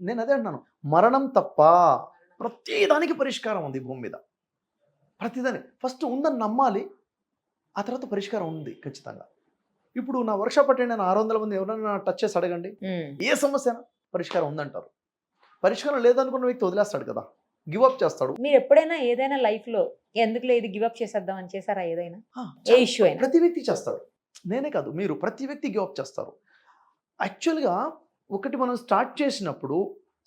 నేను అదే అంటున్నాను, మరణం తప్ప ప్రతిదానికి పరిష్కారం ఉంది భూమి మీద. ప్రతిదానికి ఫస్ట్ ఉందని నమ్మాలి, ఆ తర్వాత పరిష్కారం ఉంది ఖచ్చితంగా. ఇప్పుడు నా వర్క్షాప్ అటెండ్ అయిన 600 మంది ఎవరైనా టచ్ చేసి అడగండి, ఏ సమస్య అయినా పరిష్కారం ఉందంటారు. పరిష్కారం లేదనుకున్న వ్యక్తి వదిలేస్తాడు కదా, గివ్ అప్ చేస్తాడు. మీరు ఎప్పుడైనా ఏదైనా లైఫ్ లో ఎందుకులే ఇది గివ్ అప్ చేసేద్దాం అని చేశారా? ఏదైనా ఏ ఇష్యూ అయినా ప్రతి వ్యక్తి చేస్తాడు, నేనే కాదు, మీరు ప్రతి వ్యక్తి గివ్ అప్ చేస్తారు. యాక్చువల్గా ఒకటి మనం స్టార్ట్ చేసినప్పుడు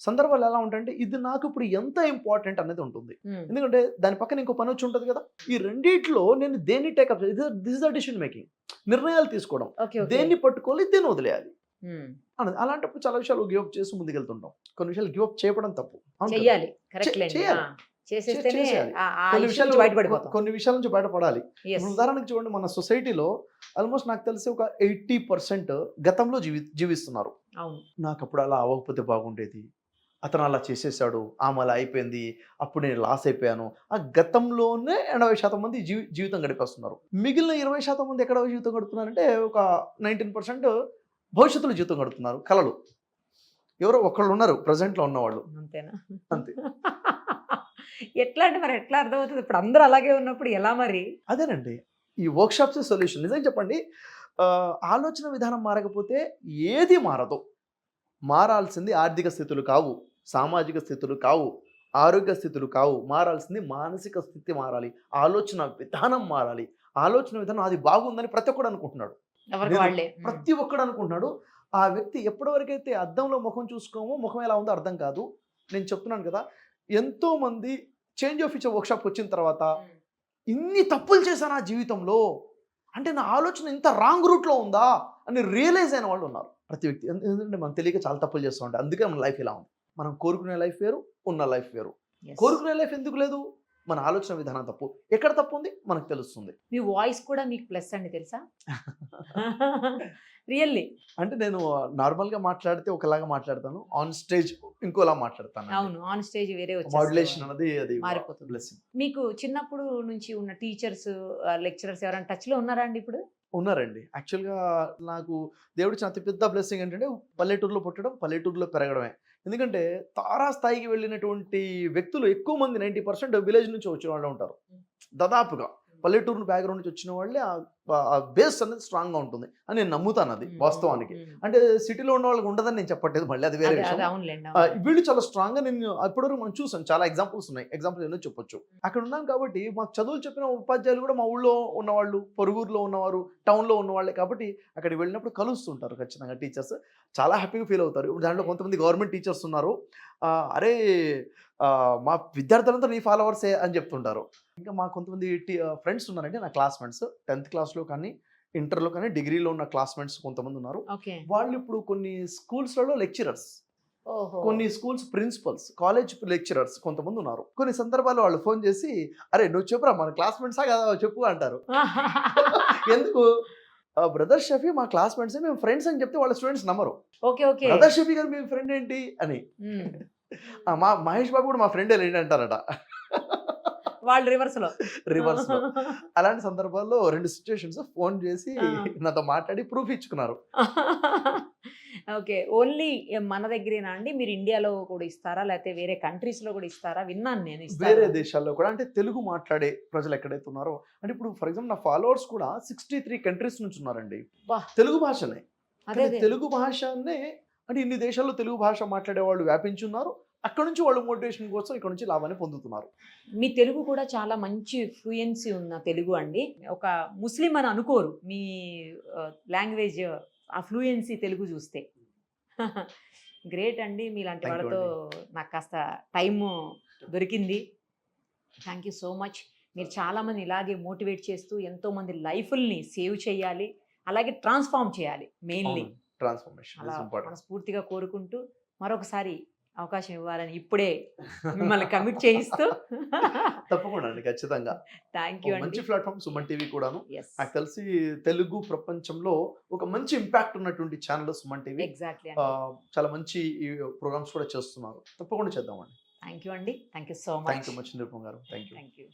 సందర్భాలు ఎలా ఉంటాయంటే, ఇది నాకు ఇప్పుడు ఎంత ఇంపార్టెంట్ అనేది ఉంటుంది. ఎందుకంటే దాని పక్కన ఇంకో పని వచ్చి ఉంటుంది కదా. ఈ రెండిట్లో నేను దేన్ని take up, this is the decision making, నిర్ణయాలు తీసుకోవడం. దేన్ని పట్టుకోవాలి, దేన్ని వదిలేయాలి అన్నది. అలాంటప్పుడు చాలా విషయాలు గివ్ అప్ చేసి ముందుకెళ్తుంటాం. కొన్ని విషయాలు గివ్ అప్ చేయడం తప్పు, చేయాలి. కొన్ని విషయాల నుంచి బయటపడాలి. ఉదాహరణకు చూడండి, మన సొసైటీలో ఆల్మోస్ట్ నాకు తెలిసి ఒక 80% గతంలో జీవిస్తున్నారు. నాకు అప్పుడు అలా అవ్వకపోతే బాగుండేది, అతను అలా చేసేసాడు, ఆమె అలా అయిపోయింది, అప్పుడు నేను లాస్ అయిపోయాను. ఆ గతంలోనే 80% మంది జీవితం గడిపేస్తున్నారు. మిగిలిన 20% మంది ఎక్కడ జీవితం గడుపుతున్నారంటే ఒక 19% భవిష్యత్తులో జీవితం గడుపుతున్నారు, కలలు. ఎవరో ఒకళ్ళు ఉన్నారు ప్రజెంట్లో ఉన్నవాళ్ళు. అంతేనా? అంతే. ఎట్లా అంటే మరి ఎట్లా అర్థమవుతుంది? ఇప్పుడు అందరూ అలాగే ఉన్నప్పుడు ఎలా మరి? అదేనండి. ఈ వర్క్‌షాప్సే సొల్యూషన్. నిజంగా చెప్పండి, ఆలోచన విధానం మారకపోతే ఏది మారదు. మారాల్సింది ఆర్థిక స్థితులు కావు, సామాజిక స్థితులు కావు, ఆరోగ్య స్థితులు కావు. మారాల్సింది మానసిక స్థితి మారాలి. ఆలోచన విధానం మారాలి. ఆలోచన విధానం అది బాగుందని ప్రతి ఒక్కడు అనుకుంటున్నాడు. ఎవరికి వాళ్ళే. ప్రతి ఒక్కడు అనుకుంటున్నాడు. ఆ వ్యక్తి ఎప్పటివరకైతే అద్దంలో ముఖం చూసుకోమో ముఖం ఎలా ఉందో అర్థం కాదు. నేను చెప్తున్నాను కదా, ఎంతోమంది చేంజ్ ఆఫ్ ఫ్యూచర్ వర్క్షాప్కి వచ్చిన తర్వాత ఇన్ని తప్పులు చేశాను నా జీవితంలో, అంటే నా ఆలోచన ఇంత రాంగ్ రూట్లో ఉందా అని రియలైజ్ అయిన వాళ్ళు ఉన్నారు. ప్రతి వ్యక్తి ఎందుకంటే మనం తెలియక చాలా తప్పులు చేస్తూ ఉంటాం. అందుకే మన లైఫ్ ఇలా ఉంది. మనం కోరుకునే లైఫ్ వేరు, ఉన్న లైఫ్ వేరు. Yes. కోరుకునే లైఫ్ ఎందుకు లేదు? మన ఆలోచన విధానం తప్పు. ఎక్కడ తప్పు ఉంది మనకు తెలుస్తుంది. మీ వాయిస్ కూడా మీకు ప్లస్ అండి తెలుసా? రియల్లీ. అంటే నేను నార్మల్గా మాట్లాడితే ఒకలాగా మాట్లాడతాను, ఆన్ స్టేజ్ ఇంకోలా మాట్లాడతాను. అవును, ఆన్ స్టేజ్ వేరే మాడ్యులేషన్ అనేది అది మారిపోతుంది. బ్లెస్సింగ్. మీకు చిన్నప్పుడు నుంచి ఉన్న టీచర్స్, లెక్చరర్స్ ఎవరైనా టచ్ లో ఉన్నారా అండి ఇప్పుడు? ఉన్నారండి. యాక్చువల్గా నాకు దేవుడు ఇచ్చిన అతి పెద్ద బ్లెస్సింగ్ ఏంటంటే పల్లెటూరులో పుట్టడం, పల్లెటూరులో పెరగడమే. ఎందుకంటే తారా స్థాయికి వెళ్ళినటువంటి వ్యక్తులు ఎక్కువ మంది 90% విలేజ్ నుంచి వచ్చిన వాళ్ళు ఉంటారు. దాదాపుగా పల్లెటూరు బ్యాక్గ్రౌండ్ నుంచి వచ్చిన వాళ్ళే ఆ బేస్ అనేది స్ట్రాంగ్గా ఉంటుంది అని నేను నమ్ముతాను. అది వాస్తవానికి. అంటే సిటీలో ఉన్న వాళ్ళకి ఉండదని నేను చెప్పట్లేదు, మళ్ళీ అది వేరే విషయం. వీళ్ళు చాలా స్ట్రాంగ్గా నేను ఇప్పటివరకు మనం చూసాను, చాలా ఎగ్జాంపుల్స్ ఉన్నాయి. ఎగ్జాంపుల్స్ ఎన్నో చెప్పొచ్చు. అక్కడ ఉన్నాం కాబట్టి మాకు చదువులు చెప్పిన ఉపాధ్యాయులు కూడా మా ఊళ్ళో ఉన్నవాళ్ళు, పొరుగురులో ఉన్నవారు, టౌన్లో ఉన్నవాళ్ళే కాబట్టి అక్కడికి వెళ్ళినప్పుడు కలుస్తుంటారు ఖచ్చితంగా టీచర్స్. చాలా హ్యాపీగా ఫీల్ అవుతారు. ఇప్పుడు దాంట్లో కొంతమంది గవర్నమెంట్ టీచర్స్ ఉన్నారు. అరే మా విద్యార్థులంతా నీ ఫాలోవర్సే అని చెప్తుంటారు. ఇంకా మా కొంతమంది ఫ్రెండ్స్ ఉన్నారంటే నా క్లాస్మేట్స్ 10th క్లాస్లో కానీ, ఇంటర్లో కానీ, డిగ్రీలో ఉన్న క్లాస్మేట్స్ కొంతమంది ఉన్నారు. వాళ్ళు ఇప్పుడు కొన్ని స్కూల్స్లలో లెక్చరర్స్, కొన్ని స్కూల్స్ ప్రిన్సిపల్స్, కాలేజ్ లెక్చరర్స్ కొంతమంది ఉన్నారు. కొన్ని సందర్భాల్లో వాళ్ళు ఫోన్ చేసి అరే నువ్వు చెప్పురా మన క్లాస్మేట్సా కదా చెప్పు అంటారు. ఎందుకు? బ్రదర్ షఫీ మా క్లాస్మేట్స్, మేము ఫ్రెండ్స్ అని చెప్తే వాళ్ళ స్టూడెంట్స్ నమ్మరు. బ్రదర్ షఫీ గారు మీ ఫ్రెండ్ ఏంటి అని. మా మహేష్ బాబు కూడా మా ఫ్రెండ్ ఏంటి అంటారట వాళ్ళు రివర్స్ లో. అలాంటి సందర్భాల్లో 2 సిచ్యువేషన్స్ ఫోన్ చేసి నాతో మాట్లాడి ప్రూఫ్ ఇచ్చుకున్నారు. ఓకే, ఓన్లీ మన దగ్గరేనా అండి? మీరు ఇండియాలో కూడా ఇస్తారా, లేకపోతే వేరే కంట్రీస్ లో కూడా ఇస్తారా? విన్నాను నేను వేరే దేశాల్లో కూడా. అంటే తెలుగు మాట్లాడే ప్రజలు ఎక్కడైతే ఉన్నారో, అంటే ఇప్పుడు ఫర్ ఎగ్జాంపుల్ నా ఫాలోవర్స్ కూడా 63 కంట్రీస్ నుంచి ఉన్నారండి. తెలుగు భాషనే. తెలుగు భాషనే అంటే ఇన్ని దేశాల్లో తెలుగు భాష మాట్లాడే వాళ్ళు వ్యాపించున్నారు. అక్కడ నుంచి వాళ్ళు మోటివేషన్ కోసం ఇక్కడ నుంచి లాభాన్ని పొందుతున్నారు. మీ తెలుగు కూడా చాలా మంచి ఫ్లూయెన్సీ ఉన్న తెలుగు అండి. ఒక ముస్లిం అని అనుకోరు మీ లాంగ్వేజ్, ఆ ఫ్లూయెన్సీ తెలుగు చూస్తే. గ్రేట్ అండి. మీలాంటి వాళ్ళతో నాకు కాస్త టైము దొరికింది. Thank you so much. మీరు చాలామంది ఇలాగే మోటివేట్ చేస్తూ ఎంతోమంది లైఫ్ని సేవ్ చేయాలి, అలాగే ట్రాన్స్ఫార్మ్ చేయాలి. మెయిన్లీ ట్రాన్స్ఫర్మేషన్ అలా మనస్ఫూర్తిగా కోరుకుంటూ మరొకసారి అవకాశం ఇవ్వాలని ఇప్పుడే మిమ్మల్ని కమిట్ చేయిస్తూ. తప్పకుండా అండి, ఖచ్చితంగా. థ్యాంక్ యూ అండి. మంచి ప్లాట్ఫామ్ సుమన్ టీవీ కూడాను. Yes. నాకు తెలిసి తెలుగు ప్రపంచంలో ఒక మంచి ఇంపాక్ట్ ఉన్నటువంటి ఛానల్ సుమన్ టీవీ. ఎగ్జాక్ట్లీ. చాలా మంచి ప్రోగ్రామ్స్ కూడా చేస్తున్నారు. తప్పకుండా చేద్దామండి. థ్యాంక్ యూ అండి. Thank you so much. Thank you much Nirupam గారు. Thank you.